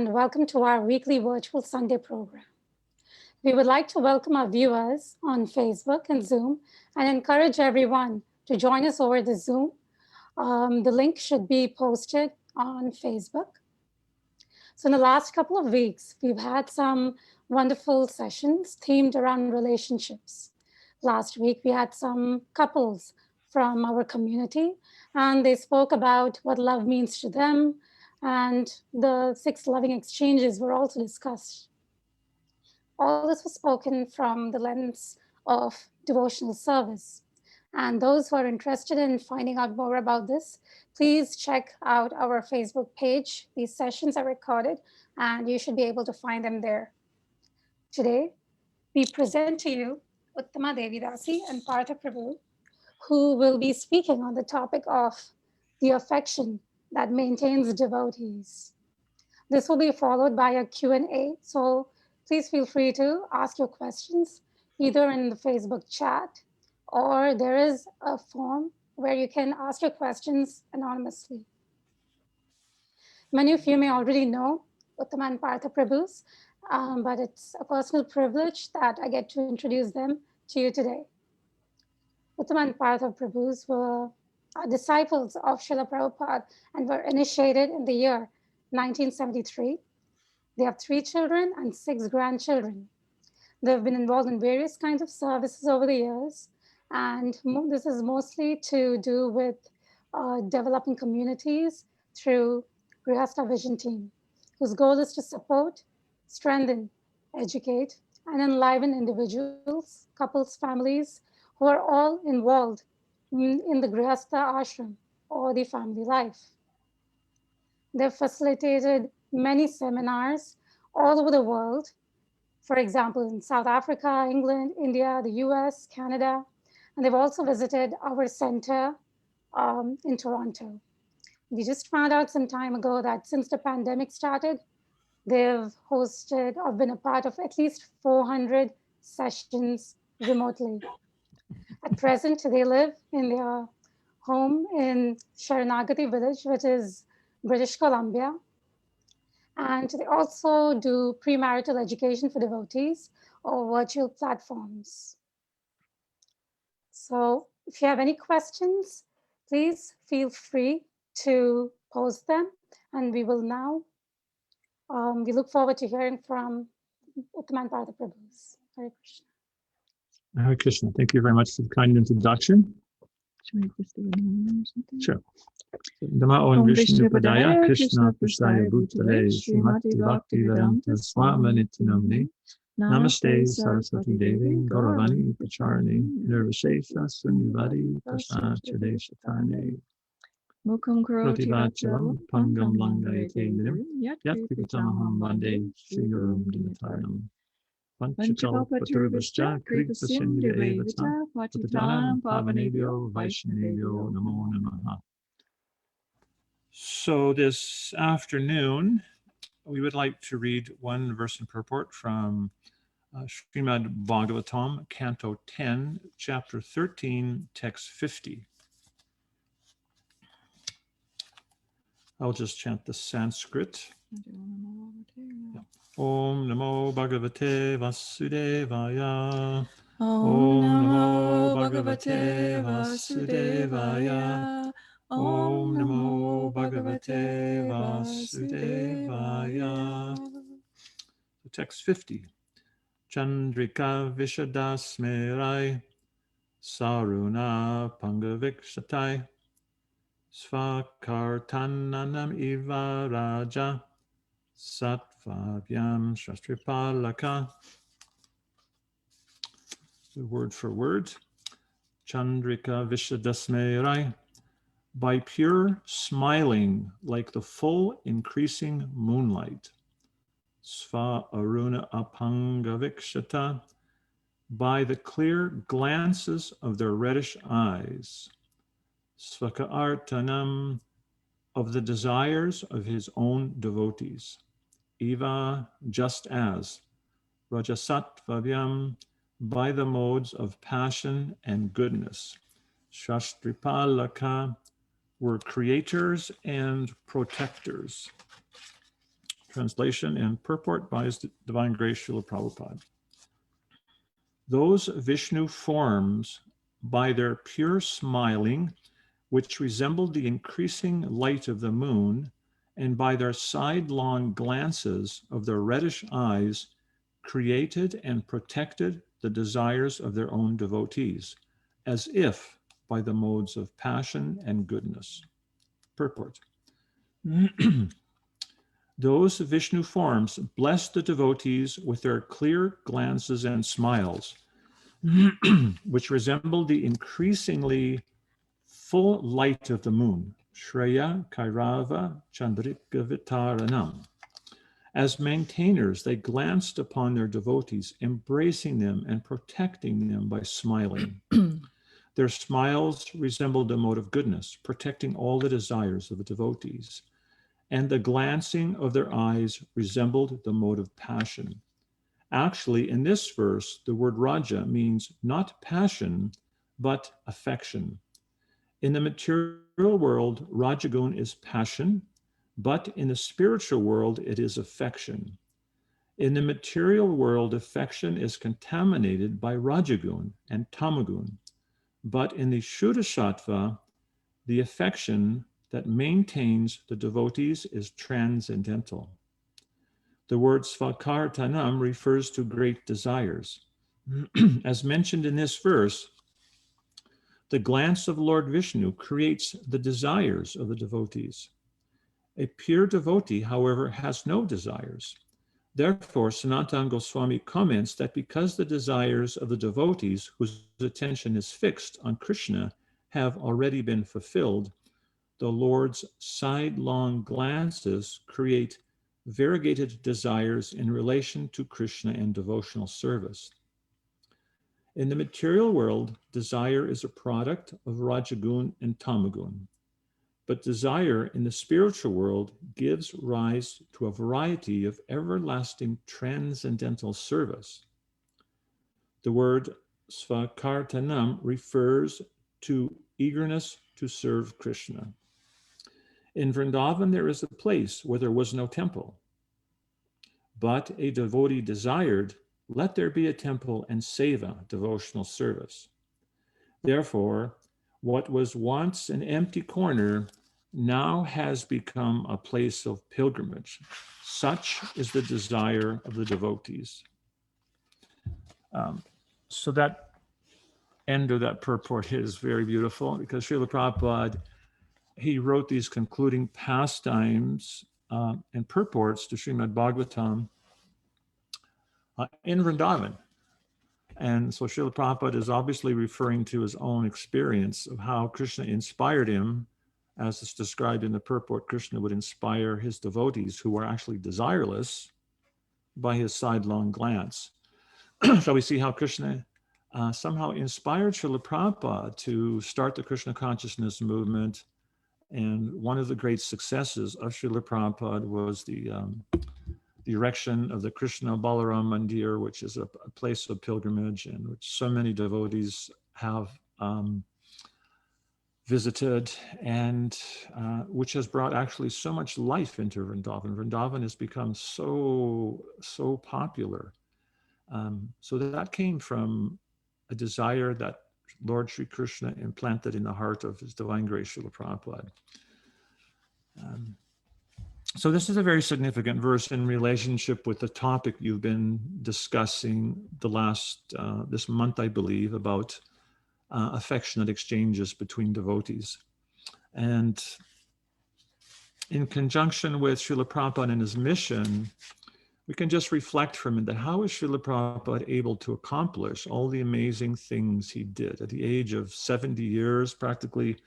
and welcome to our weekly virtual Sunday program. We would like to welcome our viewers on Facebook and Zoom and encourage everyone to join us over the Zoom. The link should be posted on Facebook. So in the last couple of weeks, we've had some wonderful sessions themed around relationships. Last week, we had some couples from our community, and they spoke about what love means to them, and the 6 loving exchanges were also discussed. All this was spoken from the lens of devotional service. And those who are interested in finding out more about this, please check out our Facebook page. These sessions are recorded, and you should be able to find them there. Today, we present to you Uttama Devidasi and Partha Prabhu, who will be speaking on the topic of the affection that maintains devotees. This will be followed by a Q&A, so please feel free to ask your questions either in the Facebook chat, or there is a form where you can ask your questions anonymously. Many of you may already know Uttama and Partha Prabhus, but it's a personal privilege that I get to introduce them to you today. Uttama and Partha Prabhus were disciples of Srila Prabhupada and were initiated in the year 1973. They have 3 children and 6 grandchildren. They've been involved in various kinds of services over the years, and this is mostly to do with developing communities through Grihastha Vision Team, whose goal is to support, strengthen, educate, and enliven individuals, couples, families who are all involved in the Grihastha ashram or the family life. They've facilitated many seminars all over the world, for example, in South Africa, England, India, the US, Canada, and they've also visited our center in Toronto. We just found out some time ago that since the pandemic started, they've hosted or been a part of at least 400 sessions remotely. At present, they live in their home in Sharanagati village, which is British Columbia. And they also do premarital education for devotees or virtual platforms. So if you have any questions, please feel free to post them. And we will now, we look forward to hearing from Uttama and Partha Prabhus. Hare Krishna. Hare Krishna. Thank you very much for the kind introduction. Should we just do a name or something? Sure. Namo Om Vishnu Padaya Krishna Prasthaya Bhutale Srimati Bhakti Vedanta Swamini Namne Namaste Saraswati Devi Gauravani Pacharani Nirvishesha Sunyavadi Prasachade Shatane Mukam Karoti Vachalam Pangam Langayate Nirim Yatkitamaham Vande Sri Gurum Dinataranam Panchakalpatarvascha Kripasindhiveta Patitanam Pavanebhyo Vaishnavebhyo Namo Namaha. So this afternoon, we would like to read one verse and purport from Srimad Bhagavatam, Canto 10, Chapter 13, Text 50. I'll just chant the Sanskrit. Yeah. Om Namo Bhagavate Vasudevaya. Om Namo Bhagavate Vasudevaya. Om Namo Bhagavate Vasudevaya. So text 50. Chandrika Vishadasmerai Saruna Pangavikshatai Svakartananam Iva Raja Satvavyam Shastripalaka. Word for word. Chandrika Vishadasmerai. By pure smiling like the full increasing moonlight. Sva Aruna Apangavikshata. By the clear glances of their reddish eyes. Svaka Artanam. Of the desires of his own devotees. Eva, just as. Rajasatvavyam. By the modes of passion and goodness. Shastripalaka. Were creators and protectors. Translation and purport by His Divine Grace Srila Prabhupada. Those Vishnu forms, by their pure smiling, which resembled the increasing light of the moon, and by their sidelong glances of their reddish eyes, created and protected the desires of their own devotees, as if by the modes of passion and goodness. Purport. Those Vishnu forms bless the devotees with their clear glances and smiles, which resemble the increasingly full light of the moon, Shreya Kairava Chandrika Vitaranam. As maintainers, they glanced upon their devotees, embracing them and protecting them by smiling. Their smiles resembled a mode of goodness, protecting all the desires of the devotees. And the glancing of their eyes resembled the mode of passion. Actually, in this verse, the word Raja means not passion, but affection. In the material world, Rajagun is passion, but in the spiritual world, it is affection. In the material world, affection is contaminated by Rajagun and Tamagun, but in the Shuddha-sattva, the affection that maintains the devotees is transcendental. The word Svakartanam refers to great desires. As mentioned in this verse, the glance of Lord Vishnu creates the desires of the devotees. A pure devotee, however, has no desires. Therefore, Sanatana Goswami comments that because the desires of the devotees whose attention is fixed on Krishna have already been fulfilled, the Lord's sidelong glances create variegated desires in relation to Krishna and devotional service. In the material world, desire is a product of Rajagun and Tamagun. But desire in the spiritual world gives rise to a variety of everlasting transcendental service. The word Svakartanam refers to eagerness to serve Krishna. In Vrindavan, there is a place where there was no temple, but a devotee desired, let there be a temple and seva, devotional service. Therefore, what was once an empty corner now has become a place of pilgrimage. Such is the desire of the devotees. So that end of that purport is very beautiful because Srila Prabhupada, he wrote these concluding pastimes and purports to Srimad Bhagavatam in Vrindavan. And so Srila Prabhupada is obviously referring to his own experience of how Krishna inspired him. As is described in the purport, Krishna would inspire his devotees who were actually desireless by his sidelong glance. So we see how Krishna somehow inspired Srila Prabhupada to start the Krishna consciousness movement. And one of the great successes of Srila Prabhupada was the erection of the Krishna Balaram Mandir, which is a place of pilgrimage and which so many devotees have visited, and which has brought actually so much life into Vrindavan. Vrindavan has become so popular. So that came from a desire that Lord Sri Krishna implanted in the heart of His Divine Grace Srila Prabhupada. So this is a very significant verse in relationship with the topic you've been discussing the last, this month, I believe, about affectionate exchanges between devotees. And in conjunction with Srila Prabhupada and his mission, we can just reflect from it that how is Srila Prabhupada able to accomplish all the amazing things he did at the age of 70 years, practically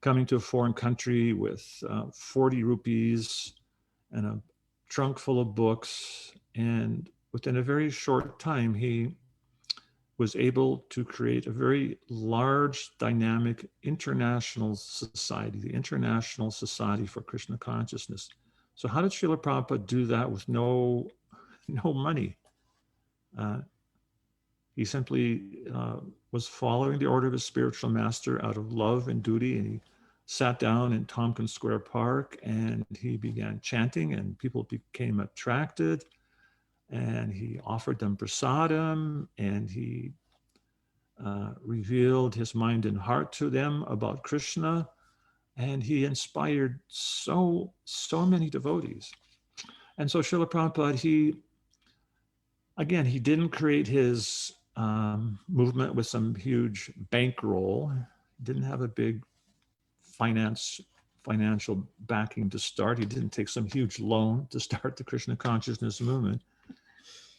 coming to a foreign country with 40 rupees and a trunk full of books. And within a very short time, he was able to create a very large, dynamic international society, the International Society for Krishna Consciousness. So how did Srila Prabhupada do that with no money? He simply was following the order of his spiritual master out of love and duty, and he sat down in Tompkins Square Park and he began chanting, and people became attracted, and he offered them prasadam, and he revealed his mind and heart to them about Krishna, and he inspired so many devotees. And so Srila Prabhupada, he didn't create his movement with some huge bankroll. He didn't have a big financial backing to start. He didn't take some huge loan to start the Krishna consciousness movement.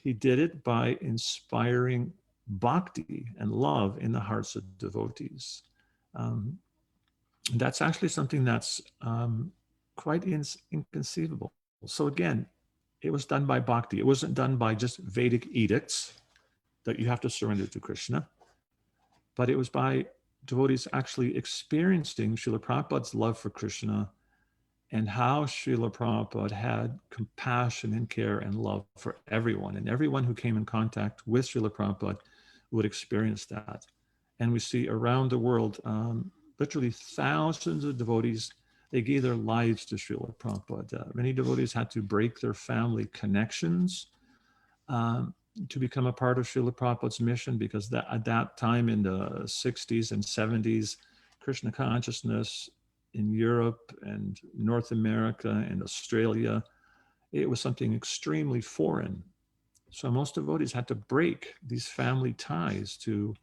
He did it by inspiring bhakti and love in the hearts of devotees. That's actually something that's quite inconceivable. So again, it was done by bhakti. It wasn't done by just Vedic edicts that you have to surrender to Krishna, but it was by devotees actually experiencing Srila Prabhupada's love for Krishna and how Srila Prabhupada had compassion and care and love for everyone. And everyone who came in contact with Srila Prabhupada would experience that. And we see around the world, literally thousands of devotees, they gave their lives to Srila Prabhupada. Many devotees had to break their family connections to become a part of Srila Prabhupada's mission, because at that time in the 60s and 70s, Krishna consciousness in Europe and North America and Australia, it was something extremely foreign. So most devotees had to break these family ties to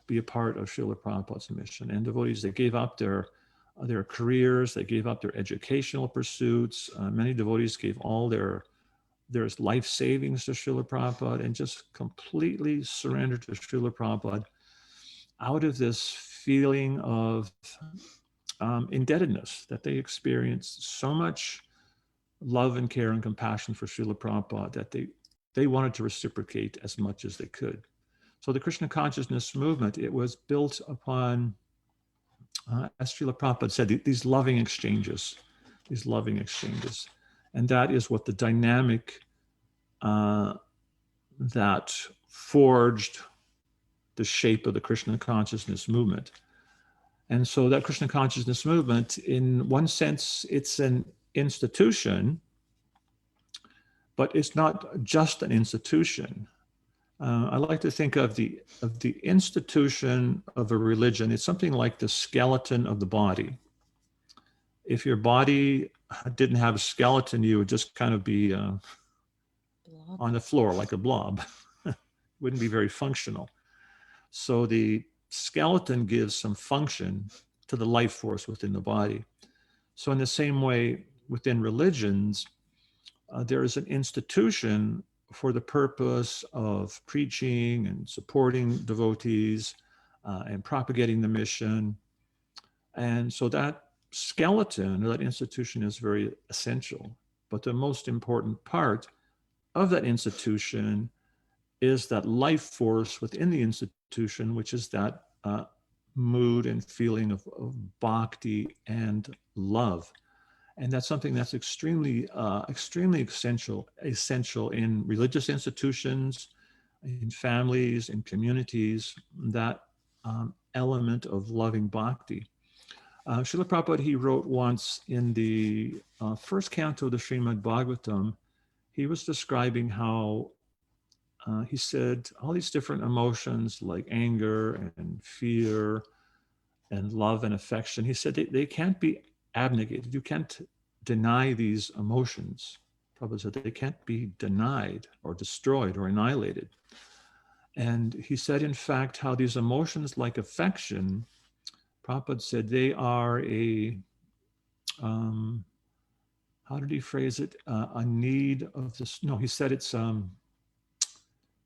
be a part of Srila Prabhupada's mission. And devotees, they gave up their careers, they gave up their educational pursuits. Many devotees gave all their life savings to Srila Prabhupada and just completely surrendered to Srila Prabhupada out of this feeling of indebtedness, that they experienced so much love and care and compassion for Srila Prabhupada that they wanted to reciprocate as much as they could. So the Krishna consciousness movement, it was built upon, as Srila Prabhupada said, these loving exchanges. And that is what the dynamic that forged the shape of the Krishna consciousness movement. And so that Krishna consciousness movement, in one sense, it's an institution, but it's not just an institution. I like to think of the institution of a religion. It's something like the skeleton of the body. If your body didn't have a skeleton, you would just kind of be on the floor like a blob. Wouldn't be very functional. So the skeleton gives some function to the life force within the body. So in the same way, within religions, there is an institution for the purpose of preaching and supporting devotees and propagating the mission. And so that skeleton, that institution, is very essential. But the most important part of that institution is that life force within the institution, which is that mood and feeling of bhakti and love. And that's something that's extremely essential in religious institutions, in families, in communities, that element of loving bhakti. Srila Prabhupada, he wrote once in the first canto of the Srimad Bhagavatam, he was describing how he said all these different emotions like anger and fear and love and affection, he said they can't be abnegated. You can't deny these emotions. Prabhupada said they can't be denied or destroyed or annihilated. And he said, in fact, how these emotions like affection, Prabhupada said they are a, how did he phrase it? A need of this, no, he said it's,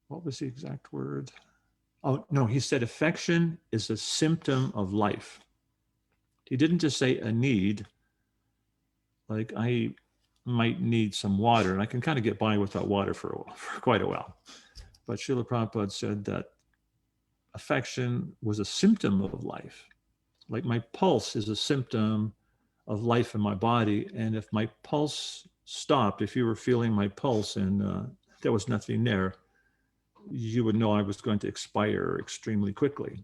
what was the exact word? Oh, no, he said affection is a symptom of life. He didn't just say a need, like I might need some water, and I can kind of get by without water for quite a while. But Srila Prabhupada said that affection was a symptom of life. Like my pulse is a symptom of life in my body. And if my pulse stopped, if you were feeling my pulse and there was nothing there, you would know I was going to expire extremely quickly.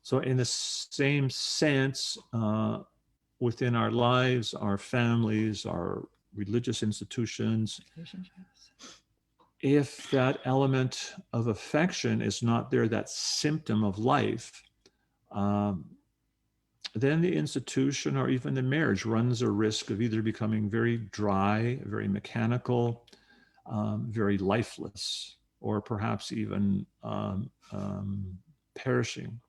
So in the same sense, within our lives, our families, our religious institutions, Relationships. if that element of affection is not there, that symptom of life, then the institution or even the marriage runs a risk of either becoming very dry, very mechanical, very lifeless, or perhaps even perishing.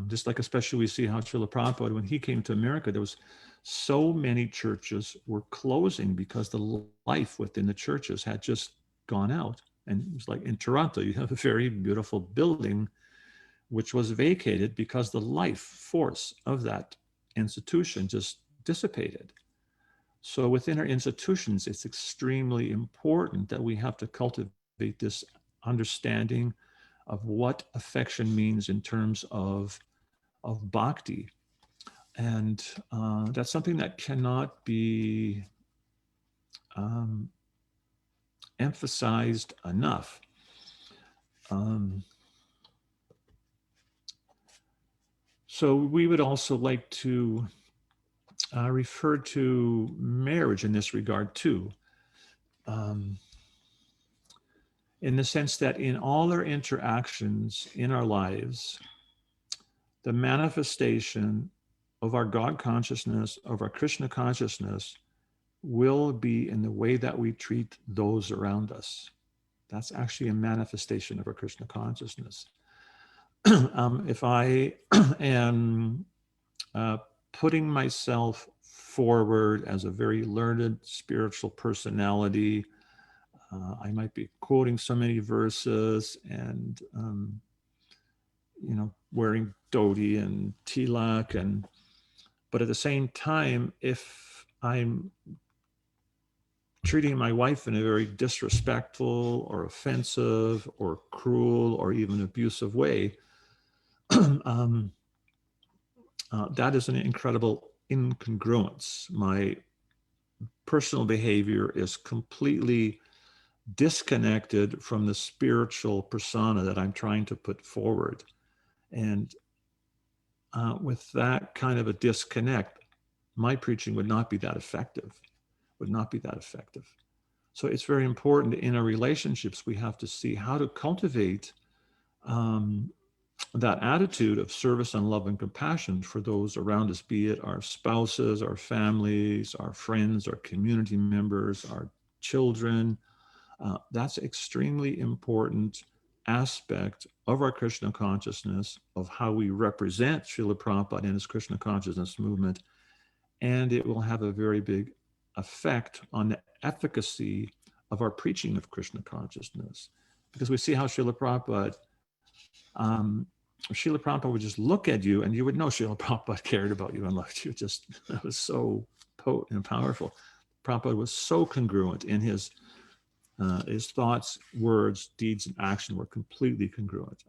Just like especially we see how Srila Prabhupada, when he came to America, there was so many churches were closing because the life within the churches had just gone out. And it was like in Toronto, you have a very beautiful building which was vacated because the life force of that institution just dissipated. So within our institutions, it's extremely important that we have to cultivate this understanding of what affection means in terms of bhakti. And that's something that cannot be emphasized enough. So we would also like to refer to marriage in this regard too. In the sense that in all our interactions in our lives, the manifestation of our God consciousness, of our Krishna consciousness, will be in the way that we treat those around us. That's actually a manifestation of our Krishna consciousness. If I am putting myself forward as a very learned spiritual personality, I might be quoting so many verses and wearing dhoti and tilak, but at the same time, if I'm treating my wife in a very disrespectful or offensive or cruel or even abusive way, that is an incredible incongruence. My personal behavior is completely disconnected from the spiritual persona that I'm trying to put forward. And with that kind of a disconnect, my preaching would not be that effective, So it's very important in our relationships, we have to see how to cultivate that attitude of service and love and compassion for those around us, be it our spouses, our families, our friends, our community members, our children. That's an extremely important aspect of our Krishna consciousness, of how we represent Srila Prabhupada and his Krishna consciousness movement. And it will have a very big effect on the efficacy of our preaching of Krishna consciousness. Because we see how Srila Prabhupada would just look at you and you would know Srila Prabhupada cared about you and loved you. Just, that was so potent and powerful. Prabhupada was so congruent in his thoughts, words, deeds, and action were completely congruent.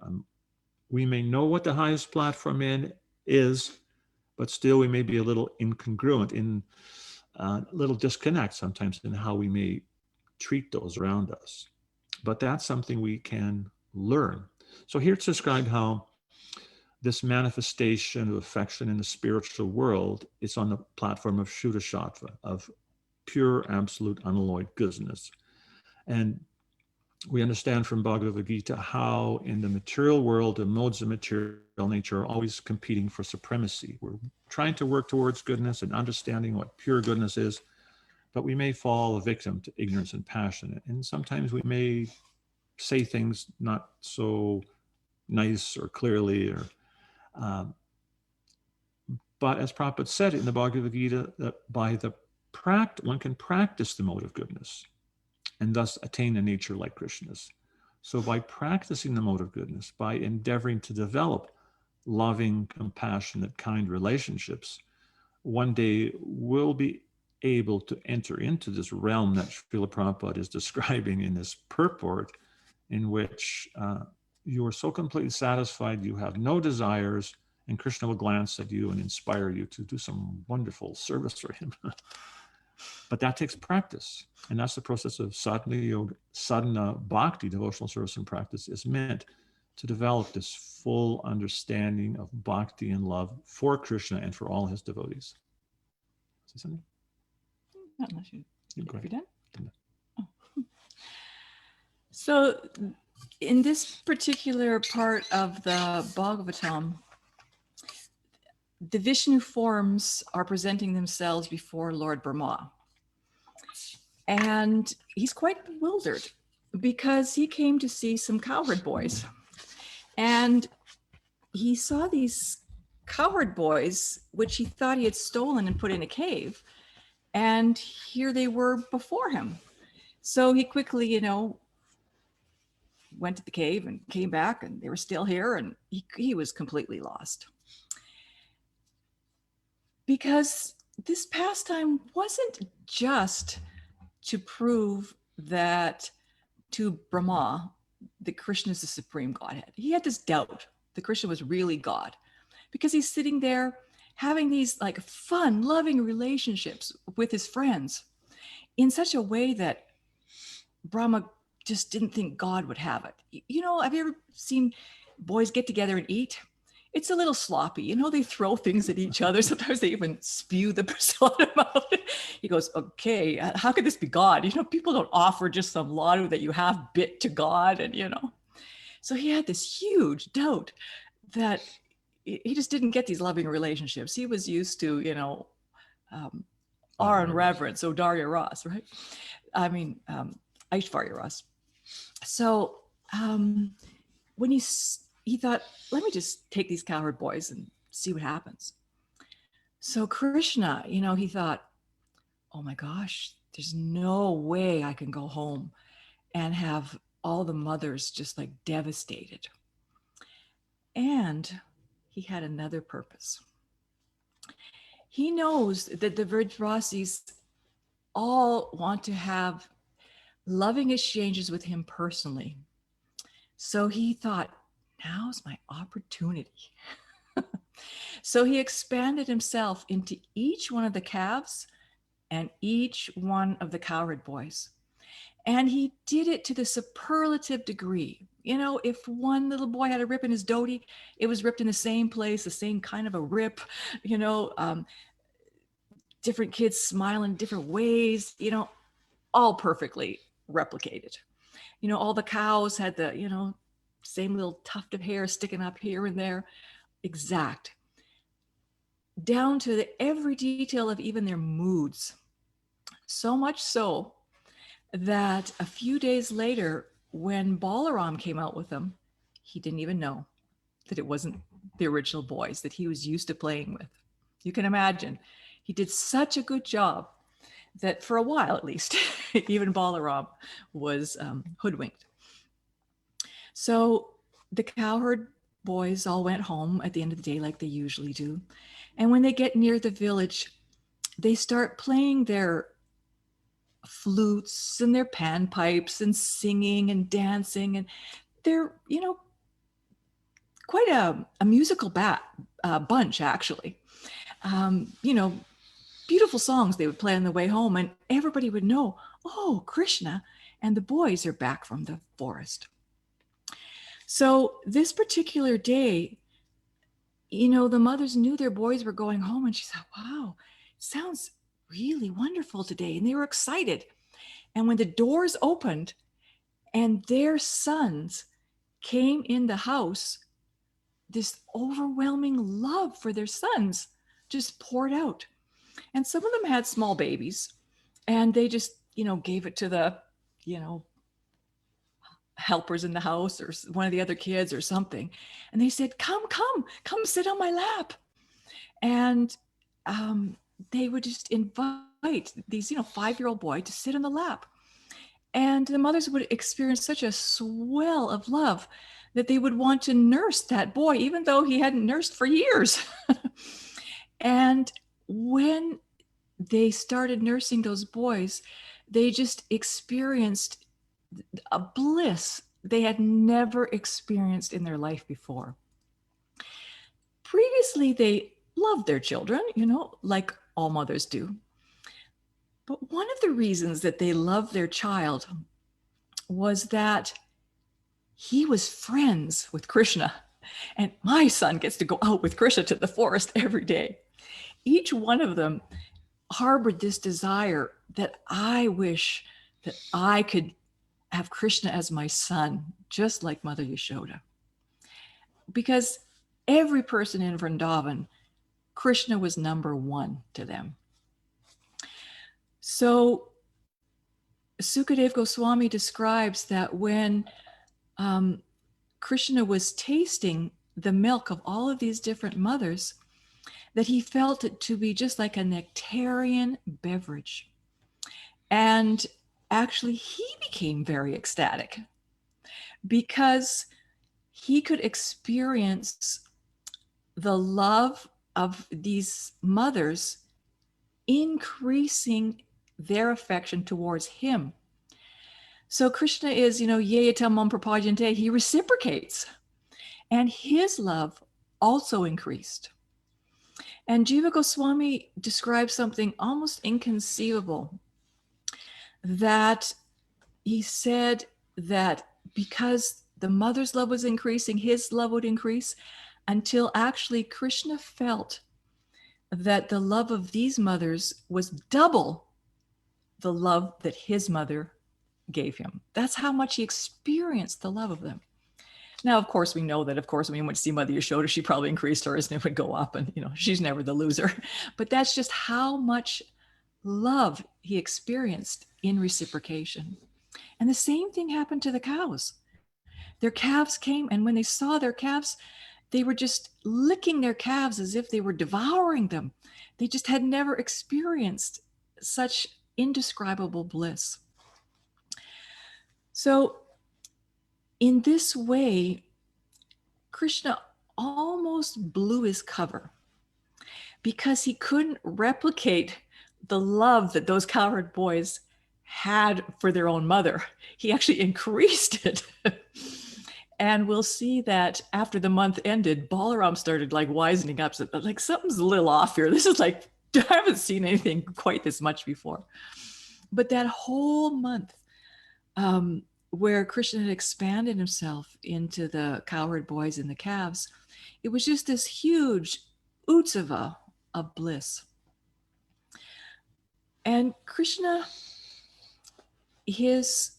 We may know what the highest platform is, but still we may be a little incongruent, in a little disconnect sometimes in how we may treat those around us. But that's something we can learn. So here it's described how this manifestation of affection in the spiritual world is on the platform of Shuddha Sattva, of pure, absolute, unalloyed goodness. And we understand from Bhagavad Gita how in the material world, the modes of material nature are always competing for supremacy. We're trying to work towards goodness and understanding what pure goodness is, but we may fall a victim to ignorance and passion. And sometimes we may say things not so nice or clearly, but as Prabhupada said in the Bhagavad Gita, that one can practice the mode of goodness and thus attain a nature like Krishna's. So by practicing the mode of goodness, by endeavoring to develop loving, compassionate, kind relationships, one day we'll be able to enter into this realm that Srila Prabhupada is describing in this purport, in which you are so completely satisfied, you have no desires, and Krishna will glance at you and inspire you to do some wonderful service for him. But that takes practice. And that's the process of sadhana yoga, sadhana bhakti, devotional service and practice, is meant to develop this full understanding of bhakti and love for Krishna and for all his devotees. Say something? Not unless you, Go if ahead. you're done. Done. Oh. So in this particular part of the Bhagavatam, the Vishnu forms are presenting themselves before Lord Brahma. And he's quite bewildered because he came to see some cowherd boys. And he saw these cowherd boys, which he thought he had stolen and put in a cave. And here they were before him. So he quickly, went to the cave and came back, and they were still here, and he was completely lost. Because this pastime wasn't just to prove that to Brahma that Krishna is the supreme Godhead. He had this doubt that Krishna was really God, because he's sitting there having these like fun, loving relationships with his friends in such a way that Brahma just didn't think God would have it. Have you ever seen boys get together and eat? It's a little sloppy. They throw things at each other. Sometimes they even spew the persona out. He goes, okay, how could this be God? People don't offer just some ladu that you have bit to God. And, so he had this huge doubt that he just didn't get these loving relationships. He was used to, R and reverence, so Darya Ras, right? I mean, Aishvarya Ras. So when he thought, let me just take these cowherd boys and see what happens. So Krishna, he thought, oh my gosh, there's no way I can go home and have all the mothers just like devastated. And he had another purpose. He knows that the Vrajvasis all want to have loving exchanges with him personally. So he thought, now's my opportunity. So he expanded himself into each one of the calves and each one of the cowherd boys. And he did it to the superlative degree. If one little boy had a rip in his dhoti, it was ripped in the same place, the same kind of a rip, different kids smile in different ways, all perfectly replicated. All the cows had the, same little tuft of hair sticking up here and there, exact, down to every detail of even their moods. So much so that a few days later, when Balaram came out with them, he didn't even know that it wasn't the original boys that he was used to playing with. You can imagine, he did such a good job that for a while at least, even Balaram was hoodwinked. So the cowherd boys all went home at the end of the day like they usually do. And when they get near the village, they start playing their flutes and their panpipes and singing and dancing. And they're, quite a musical bunch, actually. Beautiful songs they would play on the way home, and everybody would know, oh, Krishna and the boys are back from the forest. So this particular day, the mothers knew their boys were going home, and she said, wow, it sounds really wonderful today. And they were excited. And when the doors opened and their sons came in the house, this overwhelming love for their sons just poured out. And some of them had small babies, and they just, gave it to the, helpers in the house or one of the other kids or something. And they said, come sit on my lap. And they would just invite these, 5-year-old boy to sit on the lap. And the mothers would experience such a swell of love that they would want to nurse that boy, even though he hadn't nursed for years. And when they started nursing those boys, they just experienced a bliss they had never experienced in their life before. Previously, they loved their children, like all mothers do. But one of the reasons that they loved their child was that he was friends with Krishna. And my son gets to go out with Krishna to the forest every day. Each one of them harbored this desire that I wish that I could have Krishna as my son, just like Mother Yashoda. Because every person in Vrindavan, Krishna was number one to them. So Sukadev Goswami describes that when Krishna was tasting the milk of all of these different mothers, that he felt it to be just like a nectarian beverage. And actually, he became very ecstatic because he could experience the love of these mothers increasing their affection towards him. So Krishna is, Yeyata mam prapajante, he reciprocates. And his love also increased. And Jiva Goswami describes something almost inconceivable, that he said that because the mother's love was increasing, his love would increase, until actually Krishna felt that the love of these mothers was double the love that his mother gave him. That's how much he experienced the love of them. Now, of course, we know that, when we went to see Mother Yashoda, she probably increased hers and it would go up, and, she's never the loser. But that's just how much love he experienced in reciprocation. And the same thing happened to the cows. Their calves came, and when they saw their calves, they were just licking their calves as if they were devouring them. They just had never experienced such indescribable bliss. So in this way, Krishna almost blew his cover because he couldn't replicate the love that those cowherd boys had for their own mother. He actually increased it. And we'll see that after the month ended, Balaram started wisening up. So, something's a little off here. This is I haven't seen anything quite this much before. But that whole month, where Krishna had expanded himself into the cowherd boys and the calves, it was just this huge utsava of bliss. And Krishna, it's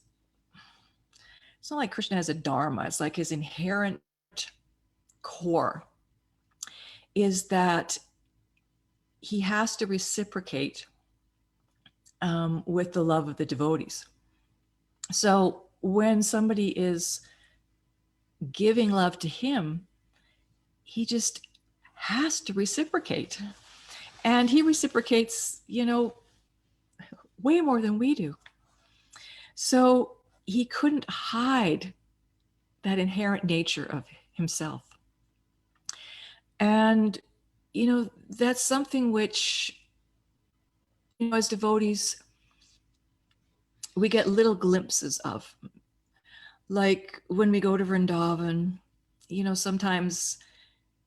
not like Krishna has a dharma. It's like his inherent core is that he has to reciprocate with the love of the devotees. So when somebody is giving love to him, he just has to reciprocate. And he reciprocates, way more than we do. So he couldn't hide that inherent nature of himself. And, that's something which, as devotees, we get little glimpses of. Like when we go to Vrindavan, sometimes,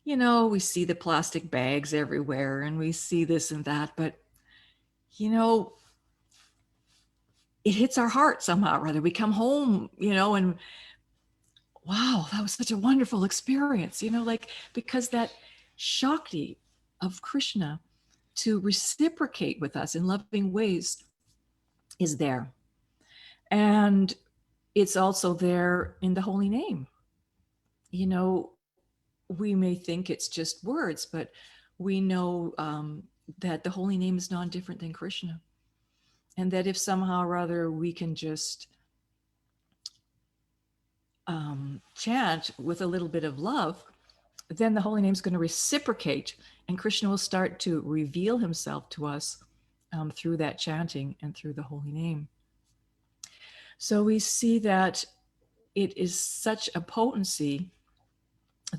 we see the plastic bags everywhere and we see this and that, but, it hits our heart somehow or other. We come home, and wow, that was such a wonderful experience, because that Shakti of Krishna to reciprocate with us in loving ways is there. And it's also there in the holy name. We may think it's just words, but we know that the holy name is non-different than Krishna. And that if somehow or other we can just chant with a little bit of love, then the holy name is going to reciprocate, and Krishna will start to reveal himself to us through that chanting and through the holy name. So we see that it is such a potency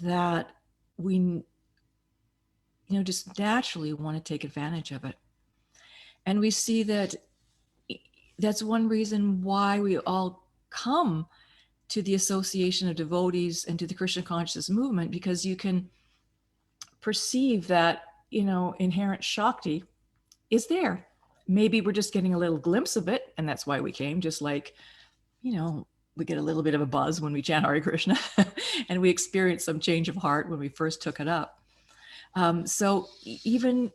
that we, just naturally want to take advantage of it. And we see that that's one reason why we all come to the Association of Devotees and to the Krishna Consciousness Movement, because you can perceive that, inherent Shakti is there. Maybe we're just getting a little glimpse of it, and that's why we came, just like, we get a little bit of a buzz when we chant Hare Krishna, and we experience some change of heart when we first took it up. So even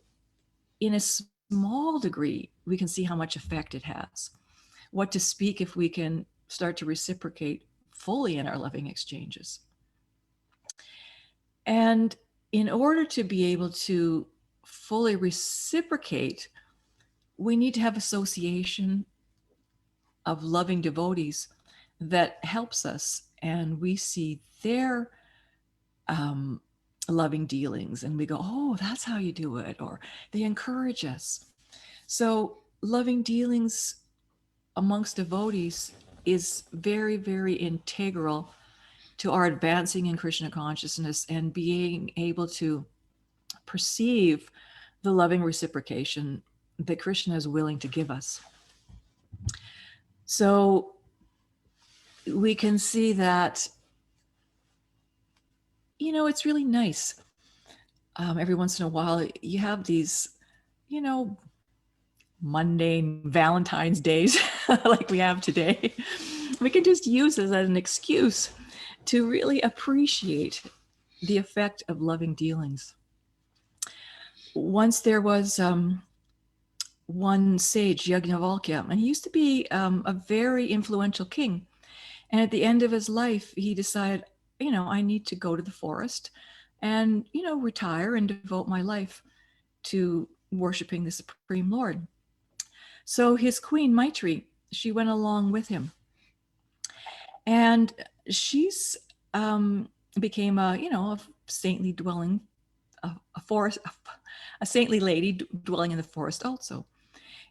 in a small degree, we can see how much effect it has. What to speak if we can start to reciprocate fully in our loving exchanges. And in order to be able to fully reciprocate, we need to have association of loving devotees that helps us, and we see their loving dealings, and we go, oh, that's how you do it, or they encourage us. So loving dealings amongst devotees is very, very integral to our advancing in Krishna consciousness and being able to perceive the loving reciprocation that Krishna is willing to give us. So we can see that, you know, it's really nice. Every once in a while, you have these, you know, mundane Valentine's days like we have today. We can just use this as an excuse to really appreciate the effect of loving dealings. Once there was one sage, Yajnavalkya, and he used to be a very influential king. And at the end of his life, he decided, you know, I need to go to the forest and, you know, retire and devote my life to worshiping the Supreme Lord. So his queen, Maitri, she went along with him. And she's became a, you know, a saintly dwelling, a saintly lady dwelling in the forest also.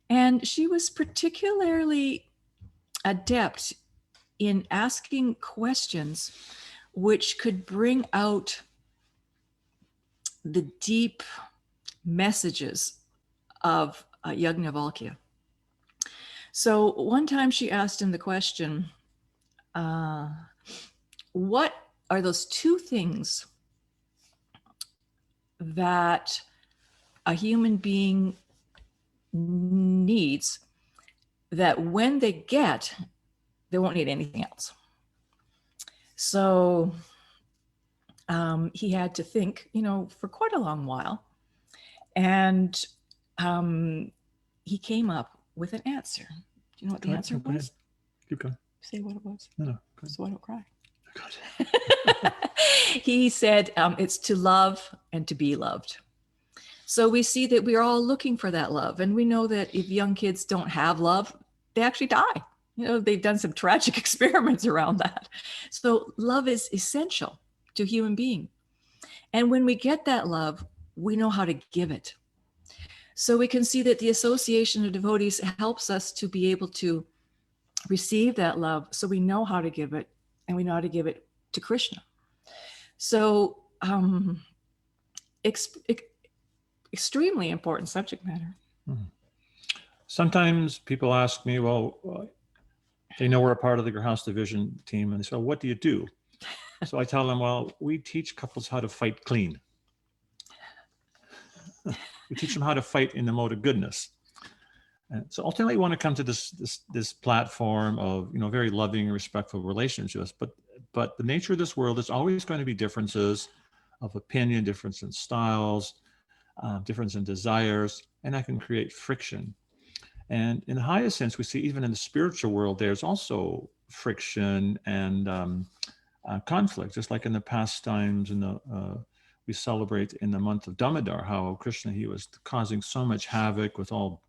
And she was particularly adept in asking questions which could bring out the deep messages of Yajnavalkya. So one time she asked him the question, what are those two things that a human being needs that when they get, they won't need anything else? So he had to think, you know, for quite a long while. And he came up with an answer. Do you know what the answer was? Ahead. Keep going. Say what it was. No, go So I don't cry. ahead. He said it's to love and to be loved. So we see that we are all looking for that love. And we know that if young kids don't have love, they actually die. You know, they've done some tragic experiments around that. So love is essential to human being. And when we get that love, we know how to give it. So we can see that the association of devotees helps us to be able to receive that love. So we know how to give it, and we know how to give it to Krishna. So extremely important subject matter. Sometimes people ask me, well, they know we're a part of the Grihastha Vision team, and they say, well, what do you do? So I tell them, well, we teach couples how to fight clean. We teach them how to fight in the mode of goodness. And so ultimately, we want to come to this platform of, you know, very loving and respectful relationships. But the nature of this world is always going to be differences of opinion, difference in styles, difference in desires, and that can create friction. And in the highest sense, we see even in the spiritual world, there's also friction and conflict, just like in the pastimes in we celebrate in the month of Damodar, how Krishna, he was causing so much havoc with all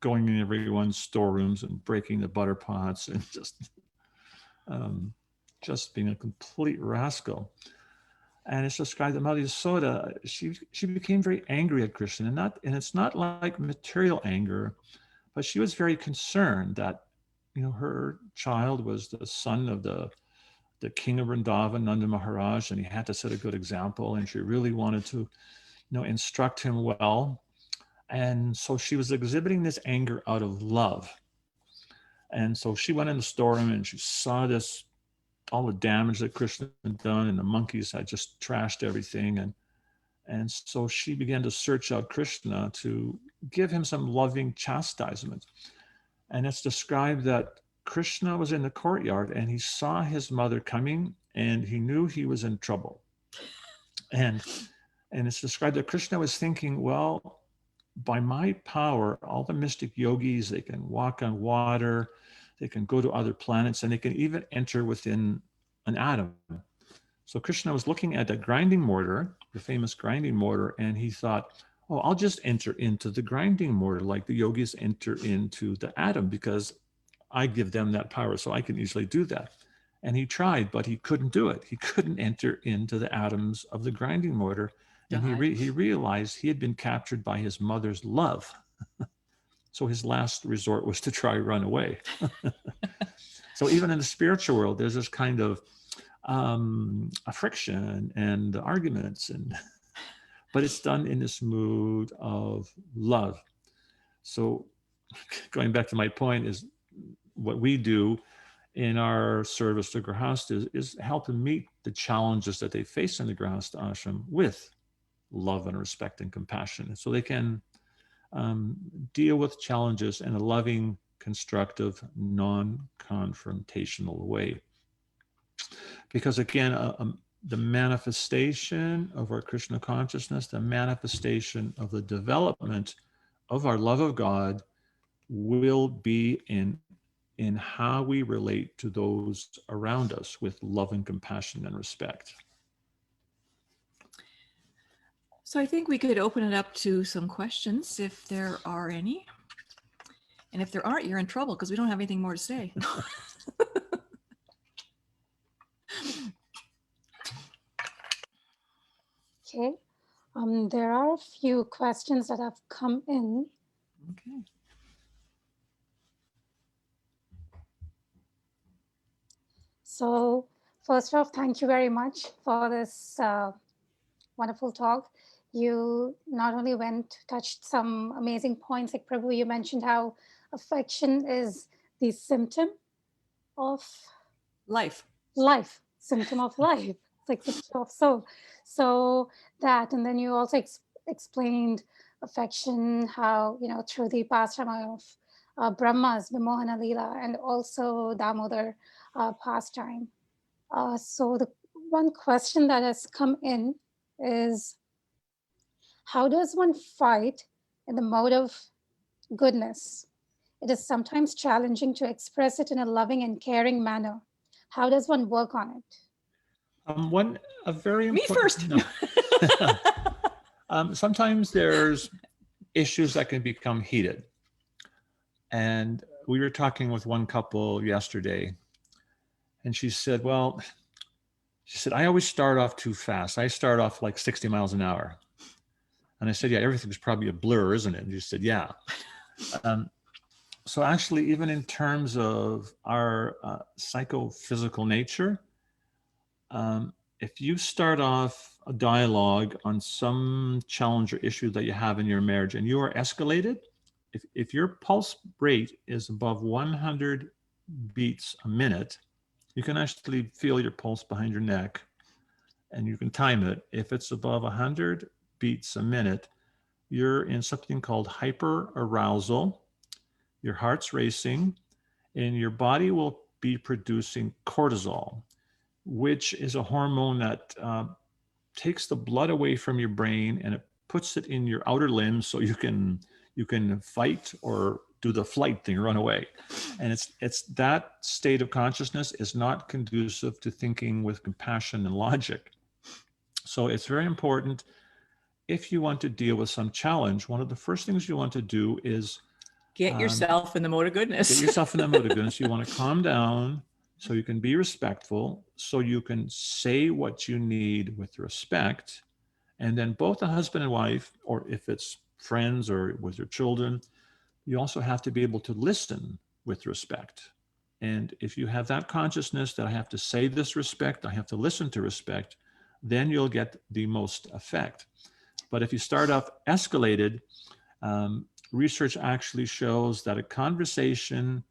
going in everyone's storerooms and breaking the butter pots and just being a complete rascal. And it's described that Mother Yasoda, she became very angry at Krishna, and it's not like material anger, but she was very concerned that, you know, her child was the son of the king of Vrindavan, Nanda Maharaj, and he had to set a good example, and she really wanted to, you know, instruct him well. And so she was exhibiting this anger out of love. And so she went in the storeroom and she saw this, all the damage that Krishna had done, and the monkeys had just trashed everything. And so she began to search out Krishna to give him some loving chastisement. And it's described that Krishna was in the courtyard and he saw his mother coming and he knew he was in trouble. And it's described that Krishna was thinking, well, by my power, all the mystic yogis, they can walk on water, they can go to other planets, and they can even enter within an atom. So Krishna was looking at the grinding mortar, the famous grinding mortar, and he thought, oh, I'll just enter into the grinding mortar like the yogis enter into the atom, because I give them that power, so I can easily do that. And he tried, but he couldn't do it. He couldn't enter into the atoms of the grinding mortar. And he realized he had been captured by his mother's love. So his last resort was to try run away. So even in the spiritual world, there's this kind of a friction and arguments, but it's done in this mood of love. So going back to my point is what we do in our service to Grihasthas is help them meet the challenges that they face in the Grihastha ashram with love and respect and compassion, so they can deal with challenges in a loving, constructive, non-confrontational way. Because again, the manifestation of our Krishna consciousness, the manifestation of the development of our love of God will be in how we relate to those around us with love and compassion and respect. So I think we could open it up to some questions if there are any. And if there aren't, you're in trouble because we don't have anything more to say. Okay. There are a few questions that have come in. Okay. So first off, thank you very much for this wonderful talk. You not only touched some amazing points, like Prabhu, you mentioned how affection is the symptom of Life. Symptom of life, like symptom of soul. So that, and then you also explained affection, how, through the pastime of Brahma's Vimohana Leela and also Damodar pastime. So the one question that has come in is, how does one fight in the mode of goodness? It is sometimes challenging to express it in a loving and caring manner. How does one work on it? A very important. Me first. Sometimes there's issues that can become heated. And we were talking with one couple yesterday, and she said, I always start off too fast. I start off like 60 miles an hour. And I said, yeah, everything's probably a blur, isn't it? And she said, yeah. So actually, even in terms of our psychophysical nature, if you start off a dialogue on some challenge or issue that you have in your marriage and you are escalated, if your pulse rate is above 100 beats a minute, you can actually feel your pulse behind your neck and you can time it. If it's above 100 beats a minute, you're in something called hyperarousal. Your heart's racing and your body will be producing cortisol, which is a hormone that takes the blood away from your brain and it puts it in your outer limbs so you can fight or do the flight thing, run away. And it's that state of consciousness is not conducive to thinking with compassion and logic. So it's very important, if you want to deal with some challenge, one of the first things you want to do is get yourself in the mode of goodness. Get yourself in the mode of goodness. You want to calm down so you can be respectful, so you can say what you need with respect. And then both the husband and wife, or if it's friends or with your children, you also have to be able to listen with respect. And if you have that consciousness that I have to say this respect, I have to listen to respect, then you'll get the most effect. But if you start off escalated, research actually shows that a conversation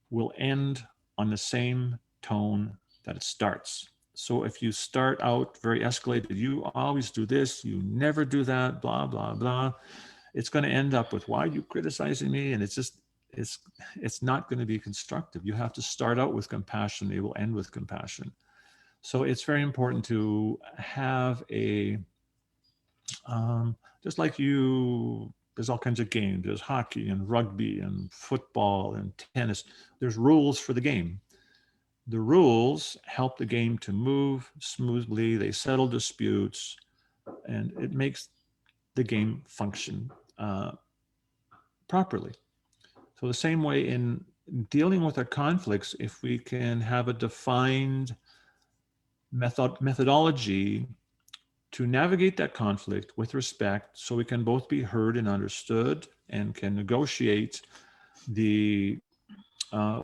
will end on the same tone that it starts. So if you start out very escalated, you always do this, you never do that, blah, blah, blah, it's going to end up with, why are you criticizing me? And it's just, it's not going to be constructive. You have to start out with compassion. It will end with compassion. So it's very important to have just like there's all kinds of games. There's hockey and rugby and football and tennis. There's rules for the game. The rules help the game to move smoothly. They settle disputes, and it makes the game function properly. So the same way in dealing with our conflicts, if we can have a defined methodology to navigate that conflict with respect, so we can both be heard and understood and can negotiate the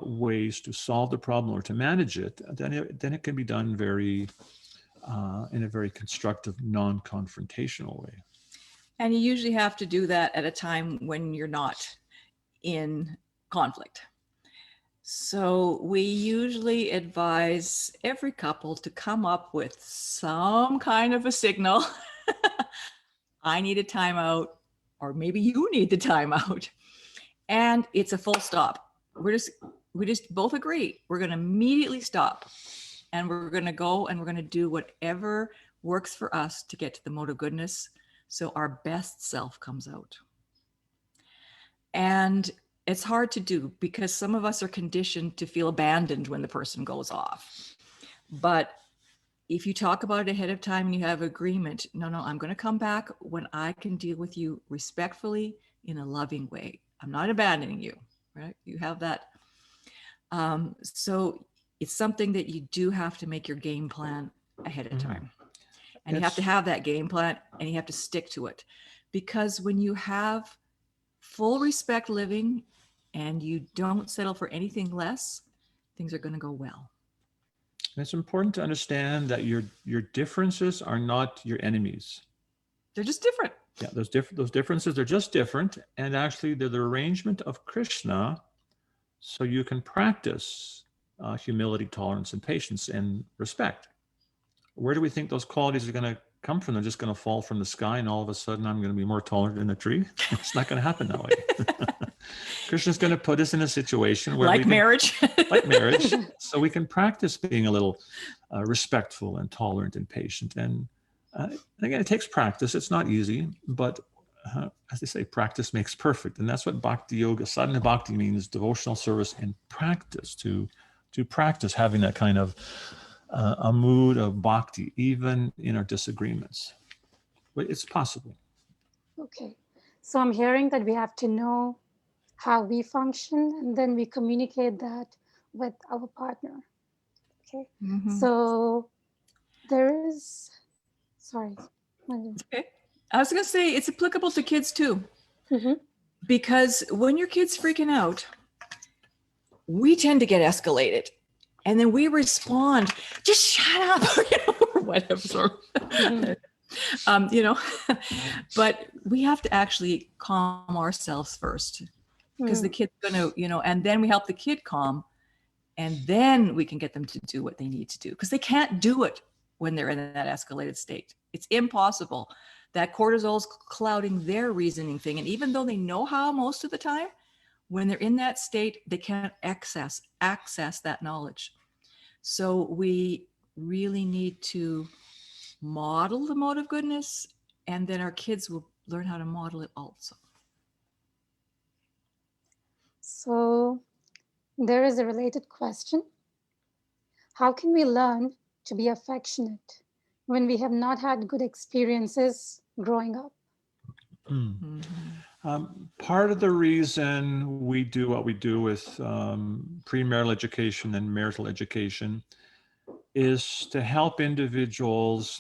ways to solve the problem or to manage it, then it can be done in a very constructive, non-confrontational way. And you usually have to do that at a time when you're not in conflict. So we usually advise every couple to come up with some kind of a signal. I need a timeout, or maybe you need the timeout. And it's a full stop. We just both agree. We're going to immediately stop, and we're going to go and we're going to do whatever works for us to get to the mode of goodness, so our best self comes out. And it's hard to do because some of us are conditioned to feel abandoned when the person goes off. But if you talk about it ahead of time and you have agreement, no, I'm going to come back when I can deal with you respectfully in a loving way. I'm not abandoning you, right? You have that. So it's something that you do have to make your game plan ahead of time. And you have to have that game plan, and you have to stick to it. Because when you have full respect living and you don't settle for anything less, things are going to go well. It's important to understand that your differences are not your enemies. They're just different. Yeah, those differences are just different. And actually, they're the arrangement of Krishna, so you can practice humility, tolerance, and patience and respect. Where do we think those qualities are going to come from? They're just going to fall from the sky, and all of a sudden I'm going to be more tolerant than a tree? It's not going to happen that way. Krishna's going to put us in a situation where like marriage. like marriage, so we can practice being a little respectful and tolerant and patient. And again, it takes practice. It's not easy, but as they say, practice makes perfect. And that's what bhakti yoga, sadhana bhakti means, devotional service and practice, to practice having that kind of a mood of bhakti, even in our disagreements. But it's possible. Okay. So I'm hearing that we have to know how we function, and then we communicate that with our partner. Okay. Mm-hmm. So there is, sorry. Okay. I was going to say it's applicable to kids too. Mm-hmm. Because when your kid's freaking out, we tend to get escalated. And then we respond, just shut up, or whatever. Mm-hmm. But we have to actually calm ourselves first, because the kid's going to, and then we help the kid calm, and then we can get them to do what they need to do, because they can't do it when they're in that escalated state. It's impossible. That cortisol's clouding their reasoning thing. And even though they know how most of the time, when they're in that state, they can't access that knowledge. So we really need to model the mode of goodness, and then our kids will learn how to model it also. So there is a related question. How can we learn to be affectionate when we have not had good experiences growing up? Mm-hmm. Part of the reason we do what we do with premarital education and marital education is to help individuals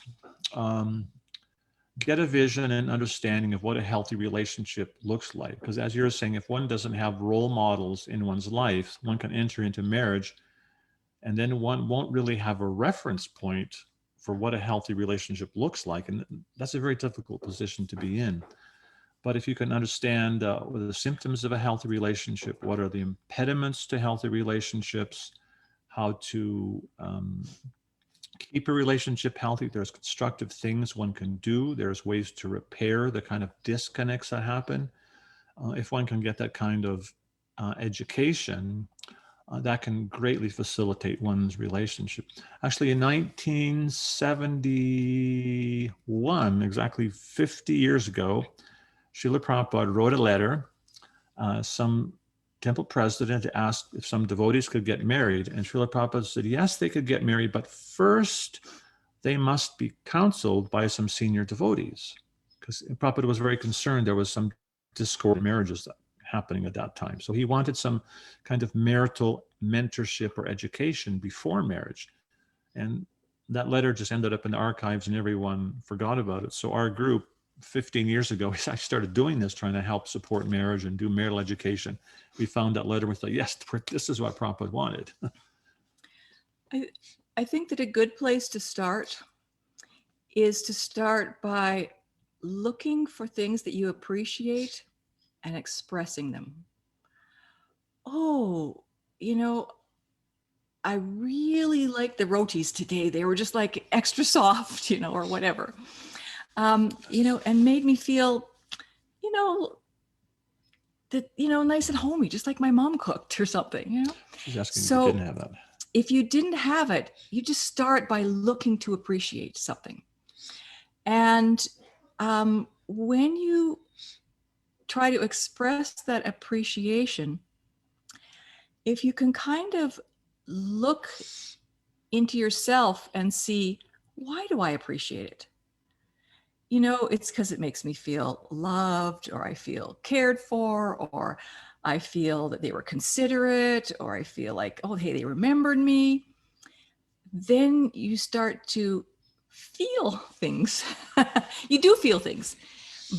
get a vision and understanding of what a healthy relationship looks like. Because as you're saying, if one doesn't have role models in one's life, one can enter into marriage, and then one won't really have a reference point for what a healthy relationship looks like. And that's a very difficult position to be in. But if you can understand what are the symptoms of a healthy relationship, what are the impediments to healthy relationships, how to keep a relationship healthy, there's constructive things one can do, there's ways to repair the kind of disconnects that happen. If one can get that kind of education, that can greatly facilitate one's relationship. Actually, in 1971, exactly 50 years ago, Srila Prabhupada wrote a letter. Some temple president asked if some devotees could get married, and Srila Prabhupada said, yes, they could get married, but first they must be counseled by some senior devotees. Because Prabhupada was very concerned there was some discord in marriages happening at that time. So he wanted some kind of marital mentorship or education before marriage. And that letter just ended up in the archives and everyone forgot about it. So our group 15 years ago, we actually started doing this, trying to help support marriage and do marital education. We found that letter and we thought, yes, this is what Prabhupada wanted. I think that a good place to start is to start by looking for things that you appreciate and expressing them. Oh, I really like the rotis today. They were just like extra soft, or whatever, and made me feel, that, nice and homey, just like my mom cooked or something, She's asking so, if you didn't have that. If you didn't have it, you just start by looking to appreciate something. And when you try to express that appreciation, if you can kind of look into yourself and see, why do I appreciate it? It's because it makes me feel loved, or I feel cared for, or I feel that they were considerate, or I feel like, oh, hey, they remembered me. Then you start to feel things. You do feel things,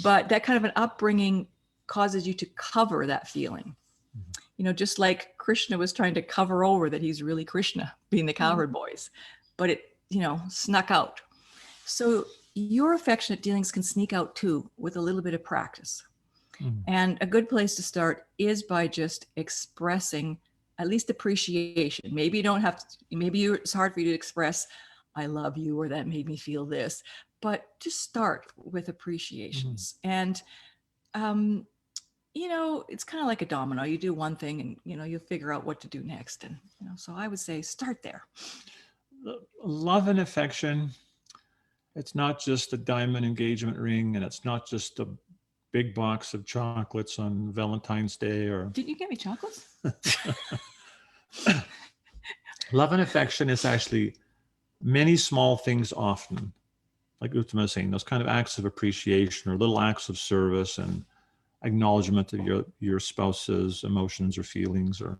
but that kind of an upbringing causes you to cover that feeling. Just like Krishna was trying to cover over that he's really Krishna, being the cowherd boys, but it, snuck out. So your affectionate dealings can sneak out too with a little bit of practice. And a good place to start is by just expressing at least appreciation. Maybe you don't have to, it's hard for you to express, I love you, or that made me feel this, but just start with appreciations. And, it's kind of like a domino. You do one thing and, you'll figure out what to do next. And, so I would say start there. Love and affection. It's not just a diamond engagement ring, and it's not just a big box of chocolates on Valentine's Day. Or didn't you get me chocolates? Love and affection is actually many small things often, like Uttama was saying, those kind of acts of appreciation or little acts of service and acknowledgement of your spouse's emotions or feelings, or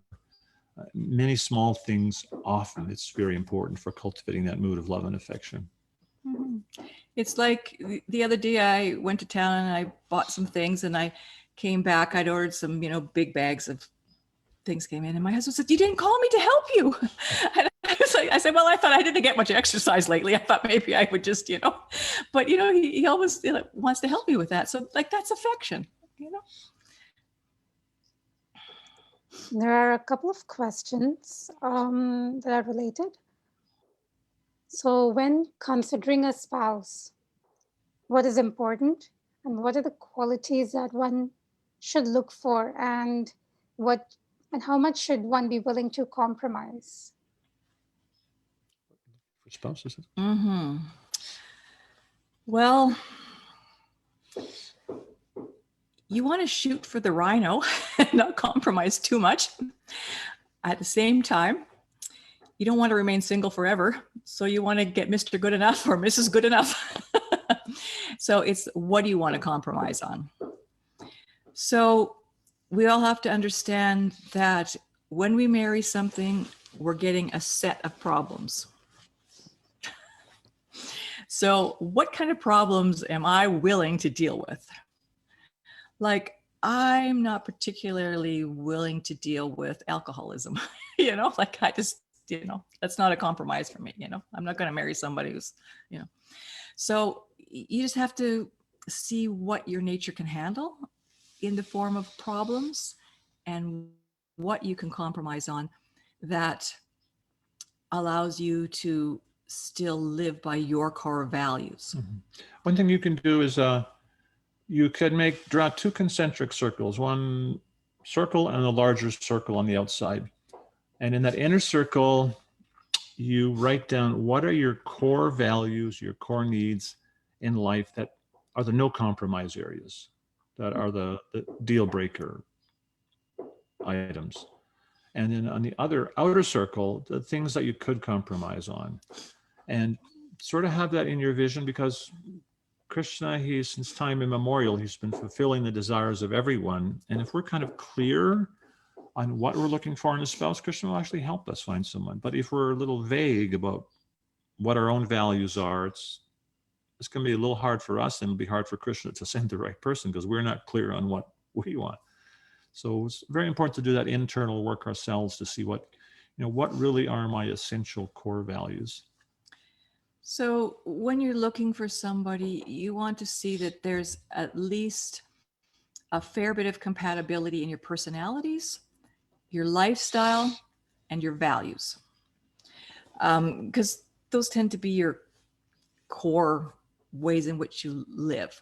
many small things often. It's very important for cultivating that mood of love and affection. It's like the other day I went to town and I bought some things, and I came back, I'd ordered some, big bags of things came in, and my husband said, you didn't call me to help you. And I said, well, I thought I didn't get much exercise lately. I thought maybe I would just, but he always wants to help me with that. So that's affection, There are a couple of questions that are related. So when considering a spouse, what is important and what are the qualities that one should look for, and how much should one be willing to compromise? For spouses? Well, you want to shoot for the rhino and not compromise too much. At the same time, you don't want to remain single forever. So you want to get Mr. Good Enough or Mrs. Good Enough. So it's, what do you want to compromise on? So we all have to understand that when we marry something, we're getting a set of problems. So what kind of problems am I willing to deal with? Like, I'm not particularly willing to deal with alcoholism, like I just, that's not a compromise for me, I'm not going to marry somebody who's, So you just have to see what your nature can handle in the form of problems and what you can compromise on that allows you to still live by your core values. One thing you can do is you could draw two concentric circles, one circle and a larger circle on the outside. And in that inner circle, you write down what are your core values, your core needs in life that are the no compromise areas, that are the deal breaker items. And then on the other outer circle, the things that you could compromise on. And sort of have that in your vision, because Krishna, he's since time immemorial, he's been fulfilling the desires of everyone. And if we're kind of clear on what we're looking for in a spouse, Krishna will actually help us find someone. But if we're a little vague about what our own values are, it's going to be a little hard for us, and it'll be hard for Krishna to send the right person because we're not clear on what we want. So it's very important to do that internal work ourselves to see what really are my essential core values. So when you're looking for somebody, you want to see that there's at least a fair bit of compatibility in your personalities, your lifestyle, and your values. Because those tend to be your core ways in which you live.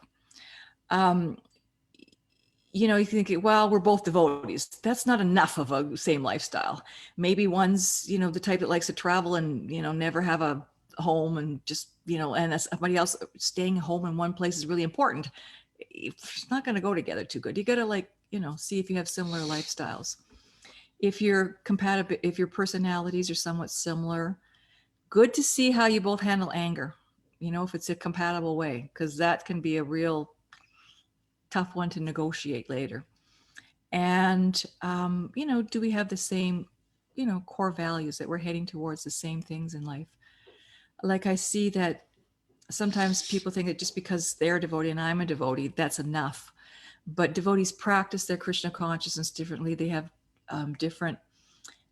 You think, well, we're both devotees. That's not enough of a same lifestyle. Maybe one's, the type that likes to travel and, never have a home, and just, and somebody else staying home in one place is really important. It's not going to go together too good. You got to see if you have similar lifestyles. If you're compatible, if your personalities are somewhat similar, good to see how you both handle anger, if it's a compatible way, because that can be a real tough one to negotiate later. And, do we have the same, core values, that we're heading towards the same things in life? Like, I see that sometimes people think that just because they're a devotee and I'm a devotee, that's enough. But devotees practice their Krishna consciousness differently. They have different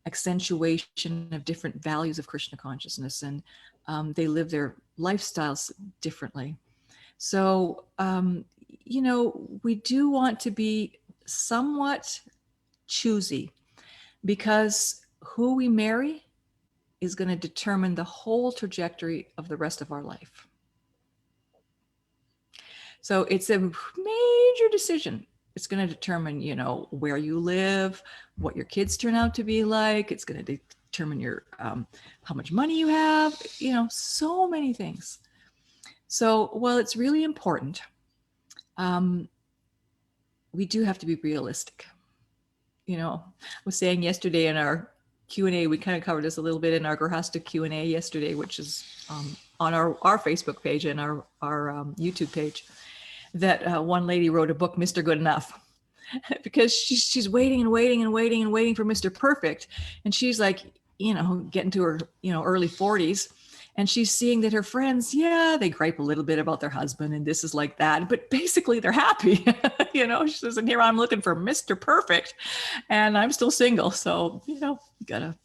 accentuation of different values of Krishna consciousness, and they live their lifestyles differently. So, we do want to be somewhat choosy, because who we marry is going to determine the whole trajectory of the rest of our life. So it's a major decision. It's going to determine, where you live, what your kids turn out to be like. It's going to determine your how much money you have, so many things. So while it's really important, we do have to be realistic. I was saying yesterday in our Q&A, we kind of covered this a little bit in our Grihastha Q&A yesterday, which is on our Facebook page and our YouTube page, that one lady wrote a book, Mr. Good Enough, because she's waiting and waiting and waiting and waiting for Mr. Perfect. And she's like, getting to her, early 40s. And she's seeing that her friends, they gripe a little bit about their husband and this is like that, but basically they're happy. She says, and here I'm looking for Mr. Perfect and I'm still single. So, you gotta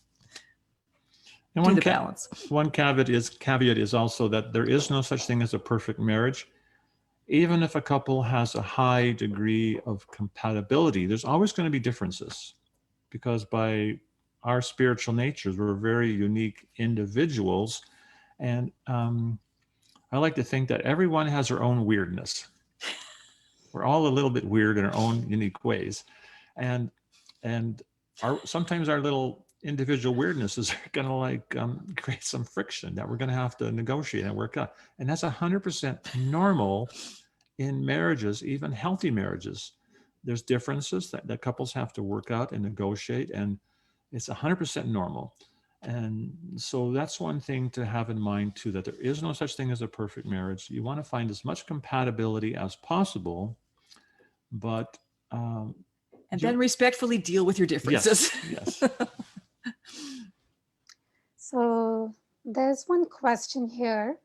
do the balance. One caveat is also that there is no such thing as a perfect marriage. Even if a couple has a high degree of compatibility, there's always going to be differences, because by our spiritual natures, we're very unique individuals. And I like to think that everyone has their own weirdness. We're all a little bit weird in our own unique ways. And sometimes our little individual weirdnesses are going to create some friction that we're going to have to negotiate and work out. And that's 100% normal in marriages, even healthy marriages. There's differences that couples have to work out and negotiate, and it's 100% normal. And so that's one thing to have in mind too, that there is no such thing as a perfect marriage. You want to find as much compatibility as possible, but and then respectfully deal with your differences. Yes. So there's one question here.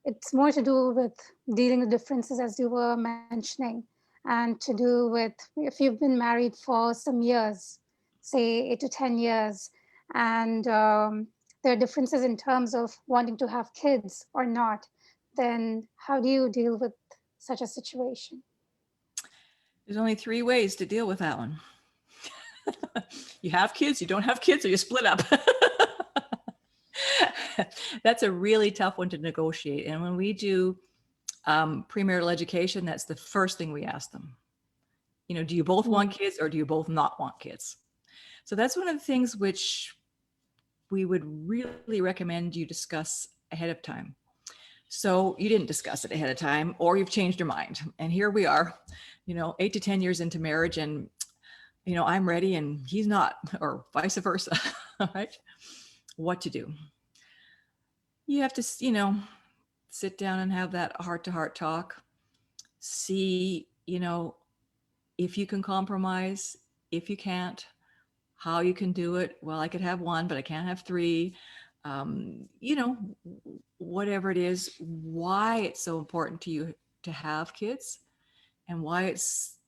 It's more to do with dealing with differences, as you were mentioning, and to do with if you've been married for some years, say 8 to 10 years, and there are differences in terms of wanting to have kids or not, then how do you deal with such a situation? There's only 3 ways to deal with that one. You have kids, you don't have kids, or you split up. That's a really tough one to negotiate. And when we do premarital education, that's the first thing we ask them. Do you both want kids, or do you both not want kids? So that's one of the things which we would really recommend you discuss ahead of time. So you didn't discuss it ahead of time, or you've changed your mind. And here we are, 8 to 10 years into marriage, and, I'm ready and he's not, or vice versa, right? What to do? You have to, sit down and have that heart-to-heart talk. See, if you can compromise, if you can't, how you can do it. Well, I could have one, but I can't have three. Whatever it is, why it's so important to you to have kids, and why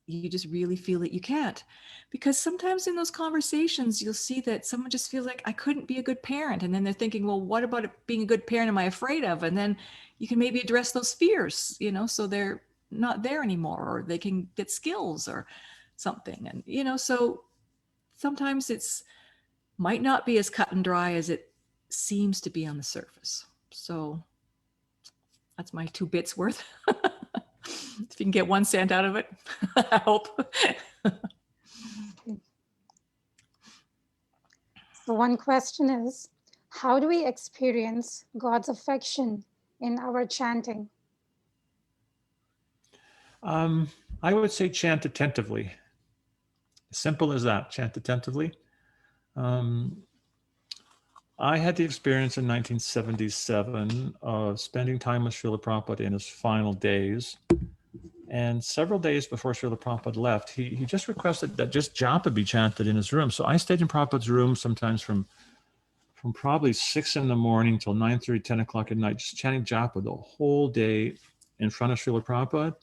you just really feel that you can't. Because sometimes in those conversations, you'll see that someone just feels like, I couldn't be a good parent. And then they're thinking, well, what about it being a good parent am I afraid of? And then you can maybe address those fears, so they're not there anymore, or they can get skills or something. And, so sometimes it's might not be as cut and dry as it seems to be on the surface. So that's my 2 bits worth. If you can get 1 cent out of it, I hope. So one question is, how do we experience God's affection in our chanting? I would say chant attentively. As simple as that, chant attentively. I had the experience in 1977 of spending time with Srila Prabhupada in his final days. And several days before Srila Prabhupada left, he just requested that just japa be chanted in his room. So I stayed in Prabhupada's room sometimes from probably 6 in the morning till 9:30, 10 o'clock at night, just chanting japa the whole day in front of Srila Prabhupada.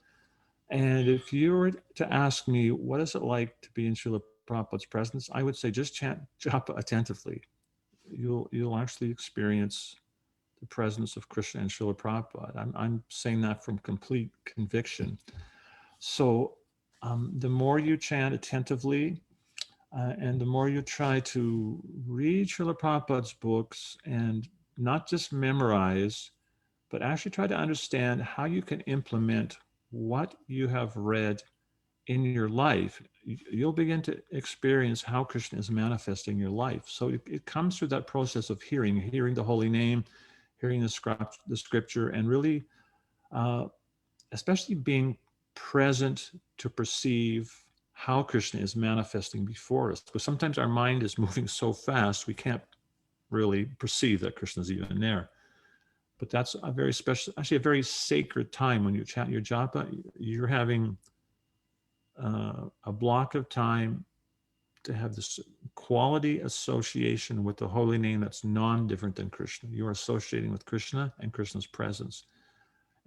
And if you were to ask me, what is it like to be in Srila Prabhupada's presence, I would say just chant japa attentively. You'll actually experience the presence of Krishna and Srila Prabhupada. I'm saying that from complete conviction. So the more you chant attentively, and the more you try to read Srila Prabhupada's books and not just memorize, but actually try to understand how you can implement what you have read in your life, you'll begin to experience how Krishna is manifesting in your life. So it comes through that process of hearing the holy name, hearing the scripture, and really, especially being present to perceive how Krishna is manifesting before us. Because sometimes our mind is moving so fast, we can't really perceive that Krishna is even there. But that's a very special, actually a very sacred time when you chant your japa. You're having a block of time to have this quality association with the holy name that's non-different than Krishna. You're associating with Krishna and Krishna's presence.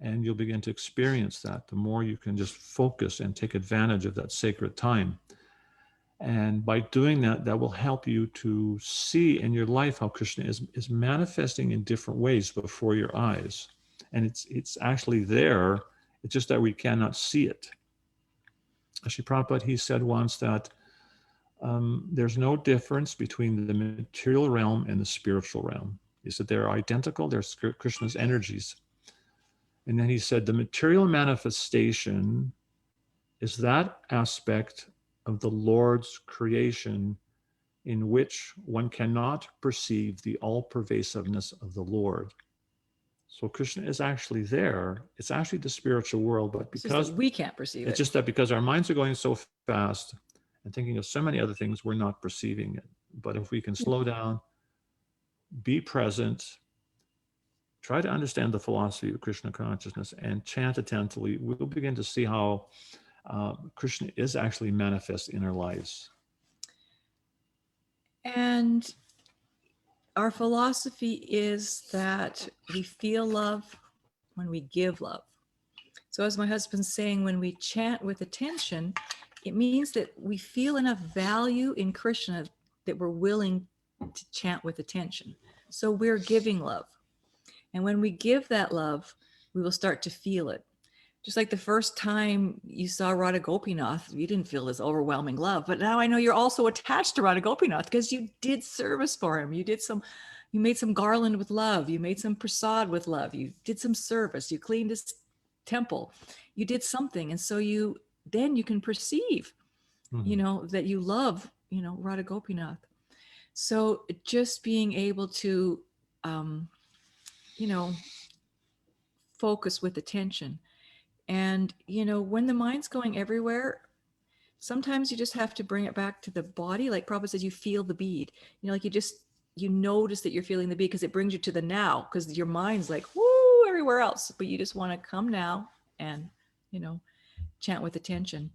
And you'll begin to experience that the more you can just focus and take advantage of that sacred time. And by doing that, that will help you to see in your life how Krishna is manifesting in different ways before your eyes. And it's actually there, it's just that we cannot see it. Actually, Prabhupada, he said once that there's no difference between the material realm and the spiritual realm. He said they're identical, they're Krishna's energies. And then he said the material manifestation is that aspect of the Lord's creation in which one cannot perceive the all-pervasiveness of the Lord. So Krishna is actually there. It's actually the spiritual world, but because we can't perceive it. It's just that because our minds are going so fast and thinking of so many other things, we're not perceiving it. But if we can slow down, be present, try to understand the philosophy of Krishna consciousness and chant attentively, we'll begin to see how Krishna is actually manifest in our lives. And our philosophy is that we feel love when we give love. So as my husband's saying, when we chant with attention, it means that we feel enough value in Krishna that we're willing to chant with attention. So we're giving love. And when we give that love, we will start to feel it. Just like the first time you saw Radha Gopinath, you didn't feel this overwhelming love, but now I know you're also attached to Radha Gopinath because you did service for him. You made some garland with love. You made some prasad with love. You did some service. You cleaned his temple. You did something. And so then you can perceive you know, that you love, you know, Radha Gopinath. So just being able to, you know, focus with attention. And, you know, when the mind's going everywhere, sometimes you just have to bring it back to the body. Like Prabhupada says, you feel the bead, you know, like you notice that you're feeling the bead because it brings you to the now, because your mind's like, whoo, everywhere else. But you just want to come now and, you know, chant with attention.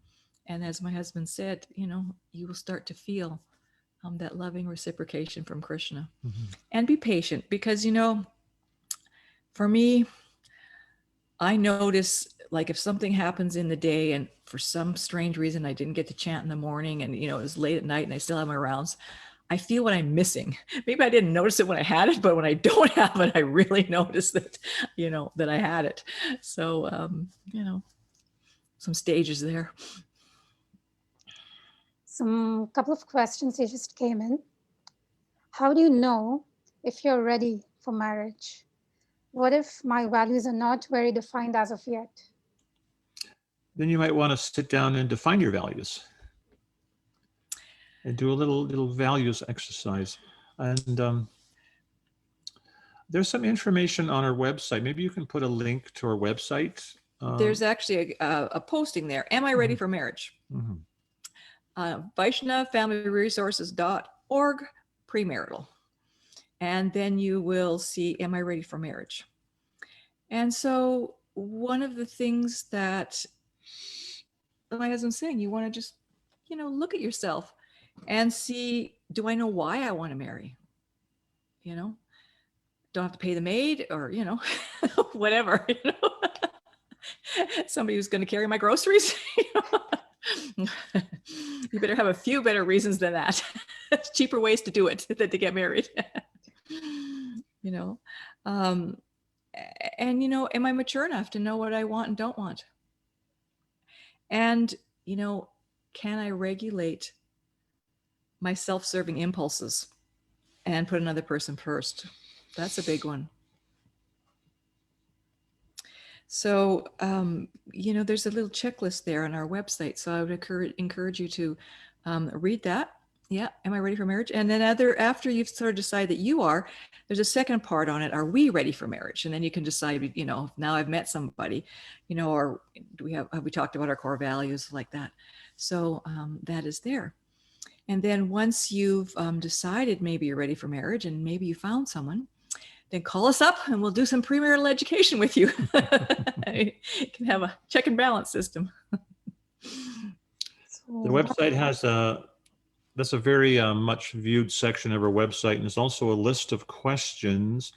And as my husband said, you know, you will start to feel that loving reciprocation from Krishna. And be patient, because, you know, for me, I notice, like, if something happens in the day and for some strange reason I didn't get to chant in the morning, and, you know, it was late at night and I still have my rounds, I feel what I'm missing. Maybe I didn't notice it when I had it, but when I don't have it, I really notice that, you know, that I had it. So, you know, some stages there. Some couple of questions that just came in. How do you know if you're ready for marriage? What if my values are not very defined as of yet? Then you might want to sit down and define your values and do a little values exercise. And there's some information on our website. Maybe you can put a link to our website. There's actually a posting there. Am I ready for marriage? VaishnavFamilyResources.org, premarital. And then you will see, am I ready for marriage? And so one of the things that my husband's saying, you want to just, you know, look at yourself and see, do I know why I want to marry? You know, don't have to pay the maid, or, you know, whatever, you know, somebody who's going to carry my groceries. You better have a few better reasons than that. Cheaper ways to do it than to get married. You know, and, you know, am I mature enough to know what I want and don't want? And, you know, can I regulate my self-serving impulses and put another person first? That's a big one. So, you know, there's a little checklist there on our website. So I would encourage you to read that. Yeah. Am I ready for marriage? And then after you've sort of decided that you are, there's a second part on it. Are we ready for marriage? And then you can decide, you know, now I've met somebody, you know, or have we talked about our core values like that? So that is there. And then once you've decided maybe you're ready for marriage and maybe you found someone, then call us up and we'll do some premarital education with you. You can have a check and balance system. The website has that's a very much viewed section of our website. And there's also a list of questions.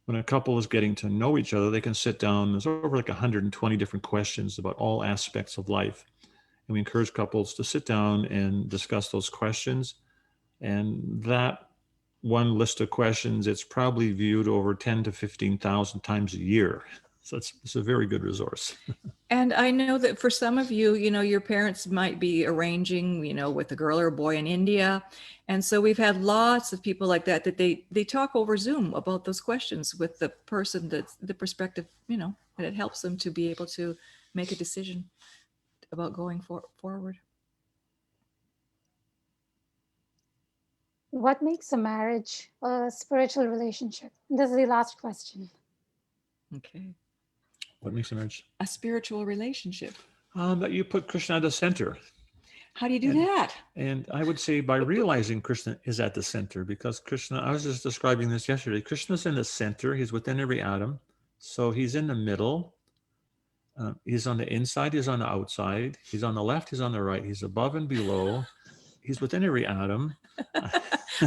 When a couple is getting to know each other, they can sit down. There's over like 120 different questions about all aspects of life. And we encourage couples to sit down and discuss those questions. And that one list of questions, it's probably viewed over 10 to 15,000 times a year. So it's a very good resource. And I know that for some of you, you know, your parents might be arranging, you know, with a girl or a boy in India. And so we've had lots of people like that they talk over Zoom about those questions with the person that's the perspective, you know, and it helps them to be able to make a decision about going forward. What makes a marriage a spiritual relationship? This is the last question. Okay. What makes a marriage? A spiritual relationship. That you put Krishna at the center. How do you do that? And I would say by realizing Krishna is at the center, because Krishna, I was just describing this yesterday, Krishna's in the center. He's within every atom. So he's in the middle. He's on the inside. He's on the outside. He's on the left. He's on the right. He's above and below. He's within every atom.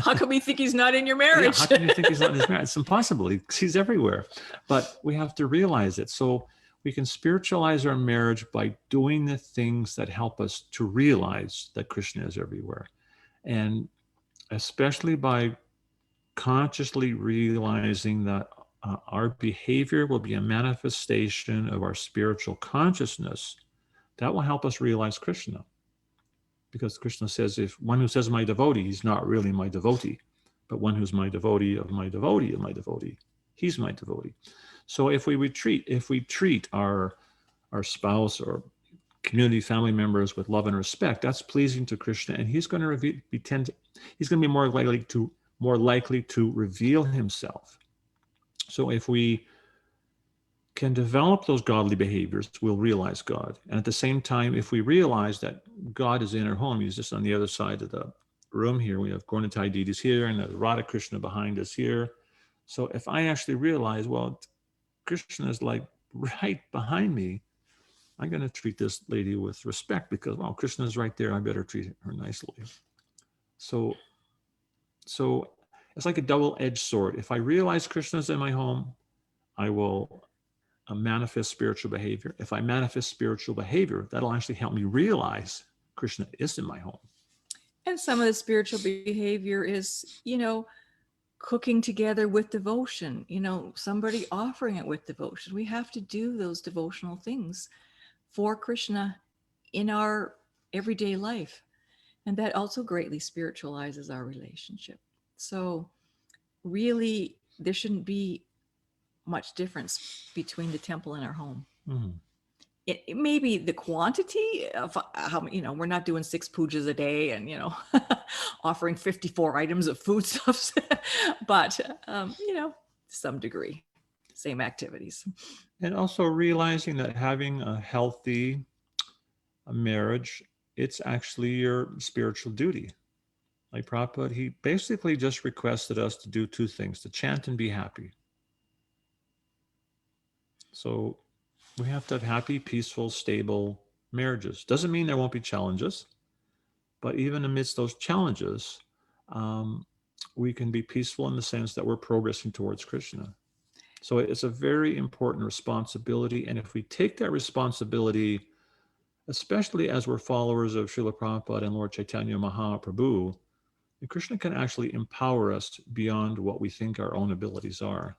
How come we think he's not in your marriage? Yeah, how can you think he's not in his marriage? It's impossible. He's everywhere. But we have to realize it. So we can spiritualize our marriage by doing the things that help us to realize that Krishna is everywhere. And especially by consciously realizing that our behavior will be a manifestation of our spiritual consciousness, that will help us realize Krishna. Because Krishna says, if one who says my devotee, he's not really my devotee, but one who's my devotee of my devotee of my devotee, he's my devotee. So if we treat our spouse or community, family members with love and respect, that's pleasing to Krishna, and he's going to he's going to be more likely to reveal himself. So if we can develop those godly behaviors, we'll realize God. And at the same time, if we realize that God is in our home, he's just on the other side of the room here. We have Gauranitai deities here, and there's Radha Krishna behind us here. So if I actually realize, well, Krishna is like right behind me, I'm going to treat this lady with respect because, well, Krishna is right there. I better treat her nicely. So it's like a double-edged sword. If I realize Krishna is in my home, I will manifest spiritual behavior. If I manifest spiritual behavior, that'll actually help me realize Krishna is in my home. And some of the spiritual behavior is, cooking together with devotion, somebody offering it with devotion. We have to do those devotional things for Krishna in our everyday life. And that also greatly spiritualizes our relationship. So really, there shouldn't be much difference between the temple and our home. Mm-hmm. It may be the quantity of how, we're not doing 6 pujas a day and, offering 54 items of foodstuffs, but, to some degree, same activities. And also realizing that having a healthy marriage, it's actually your spiritual duty. Like Prabhupada, he basically just requested us to do 2 things, to chant and be happy. So we have to have happy, peaceful, stable marriages. Doesn't mean there won't be challenges, but even amidst those challenges, we can be peaceful in the sense that we're progressing towards Krishna. So it's a very important responsibility. And if we take that responsibility, especially as we're followers of Srila Prabhupada and Lord Chaitanya Mahaprabhu, Krishna can actually empower us beyond what we think our own abilities are.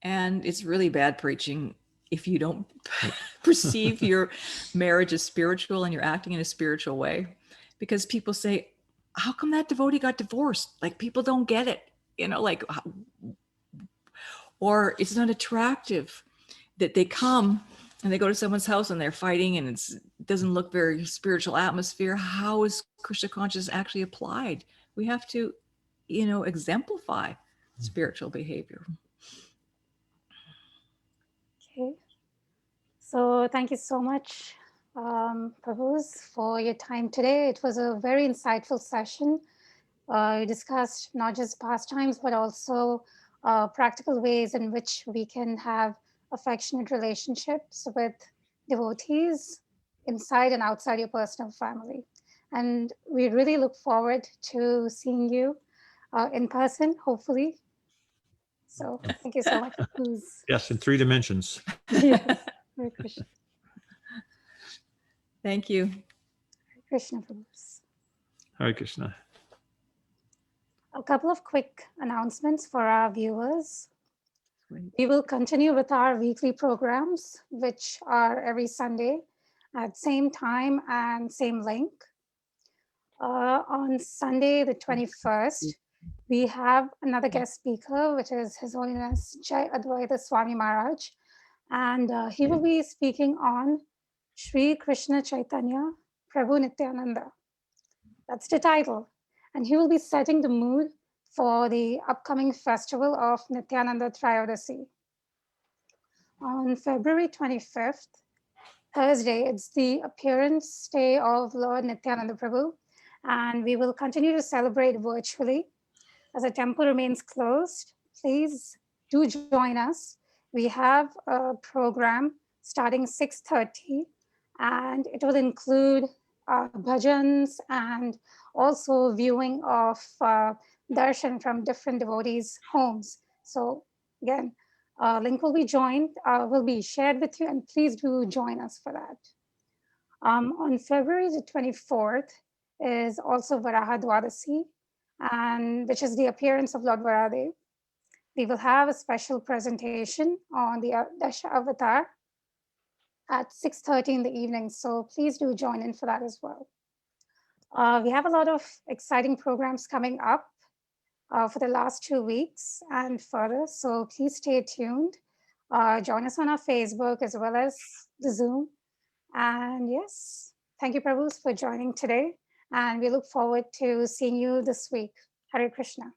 And it's really bad preaching if you don't perceive your marriage as spiritual and you're acting in a spiritual way. Because people say, how come that devotee got divorced? Like, people don't get it, or it's not attractive that they come and they go to someone's house and they're fighting and it doesn't look very spiritual atmosphere. How is Krishna consciousness actually applied? We have to, exemplify spiritual behavior. Okay. So thank you so much, Prabhus, for your time today. It was a very insightful session. We discussed not just pastimes, but also practical ways in which we can have affectionate relationships with devotees inside and outside your personal family. And we really look forward to seeing you in person, hopefully. So thank you so much. Yes, in 3 dimensions. Yes, Hare Krishna. Thank you. Hare Krishna, Prabhus. Hare Krishna. A couple of quick announcements for our viewers. Great. We will continue with our weekly programs, which are every Sunday at same time and same link. On Sunday, the 21st, we have another guest speaker, which is His Holiness Jai Advaita Swami Maharaj. And he will be speaking on Sri Krishna Chaitanya Prabhu Nityananda. That's the title. And he will be setting the mood for the upcoming festival of Nityananda Trayodasi. On February 25th, Thursday, it's the appearance day of Lord Nityananda Prabhu, and we will continue to celebrate virtually. As the temple remains closed, please do join us. We have a program starting 6:30, and it will include bhajans and also viewing of darshan from different devotees' homes. So again, link will be shared with you, and please do join us for that. On February the 24th is also Varaha Dwadasi, and which is the appearance of Lord Varahadev. We will have a special presentation on the Dasha Avatar at 6:30 in the evening. So please do join in for that as well. We have a lot of exciting programs coming up for the last 2 weeks and further. So please stay tuned. Join us on our Facebook as well as the Zoom. And yes, thank you, Prabhus, for joining today. And we look forward to seeing you this week. Hare Krishna.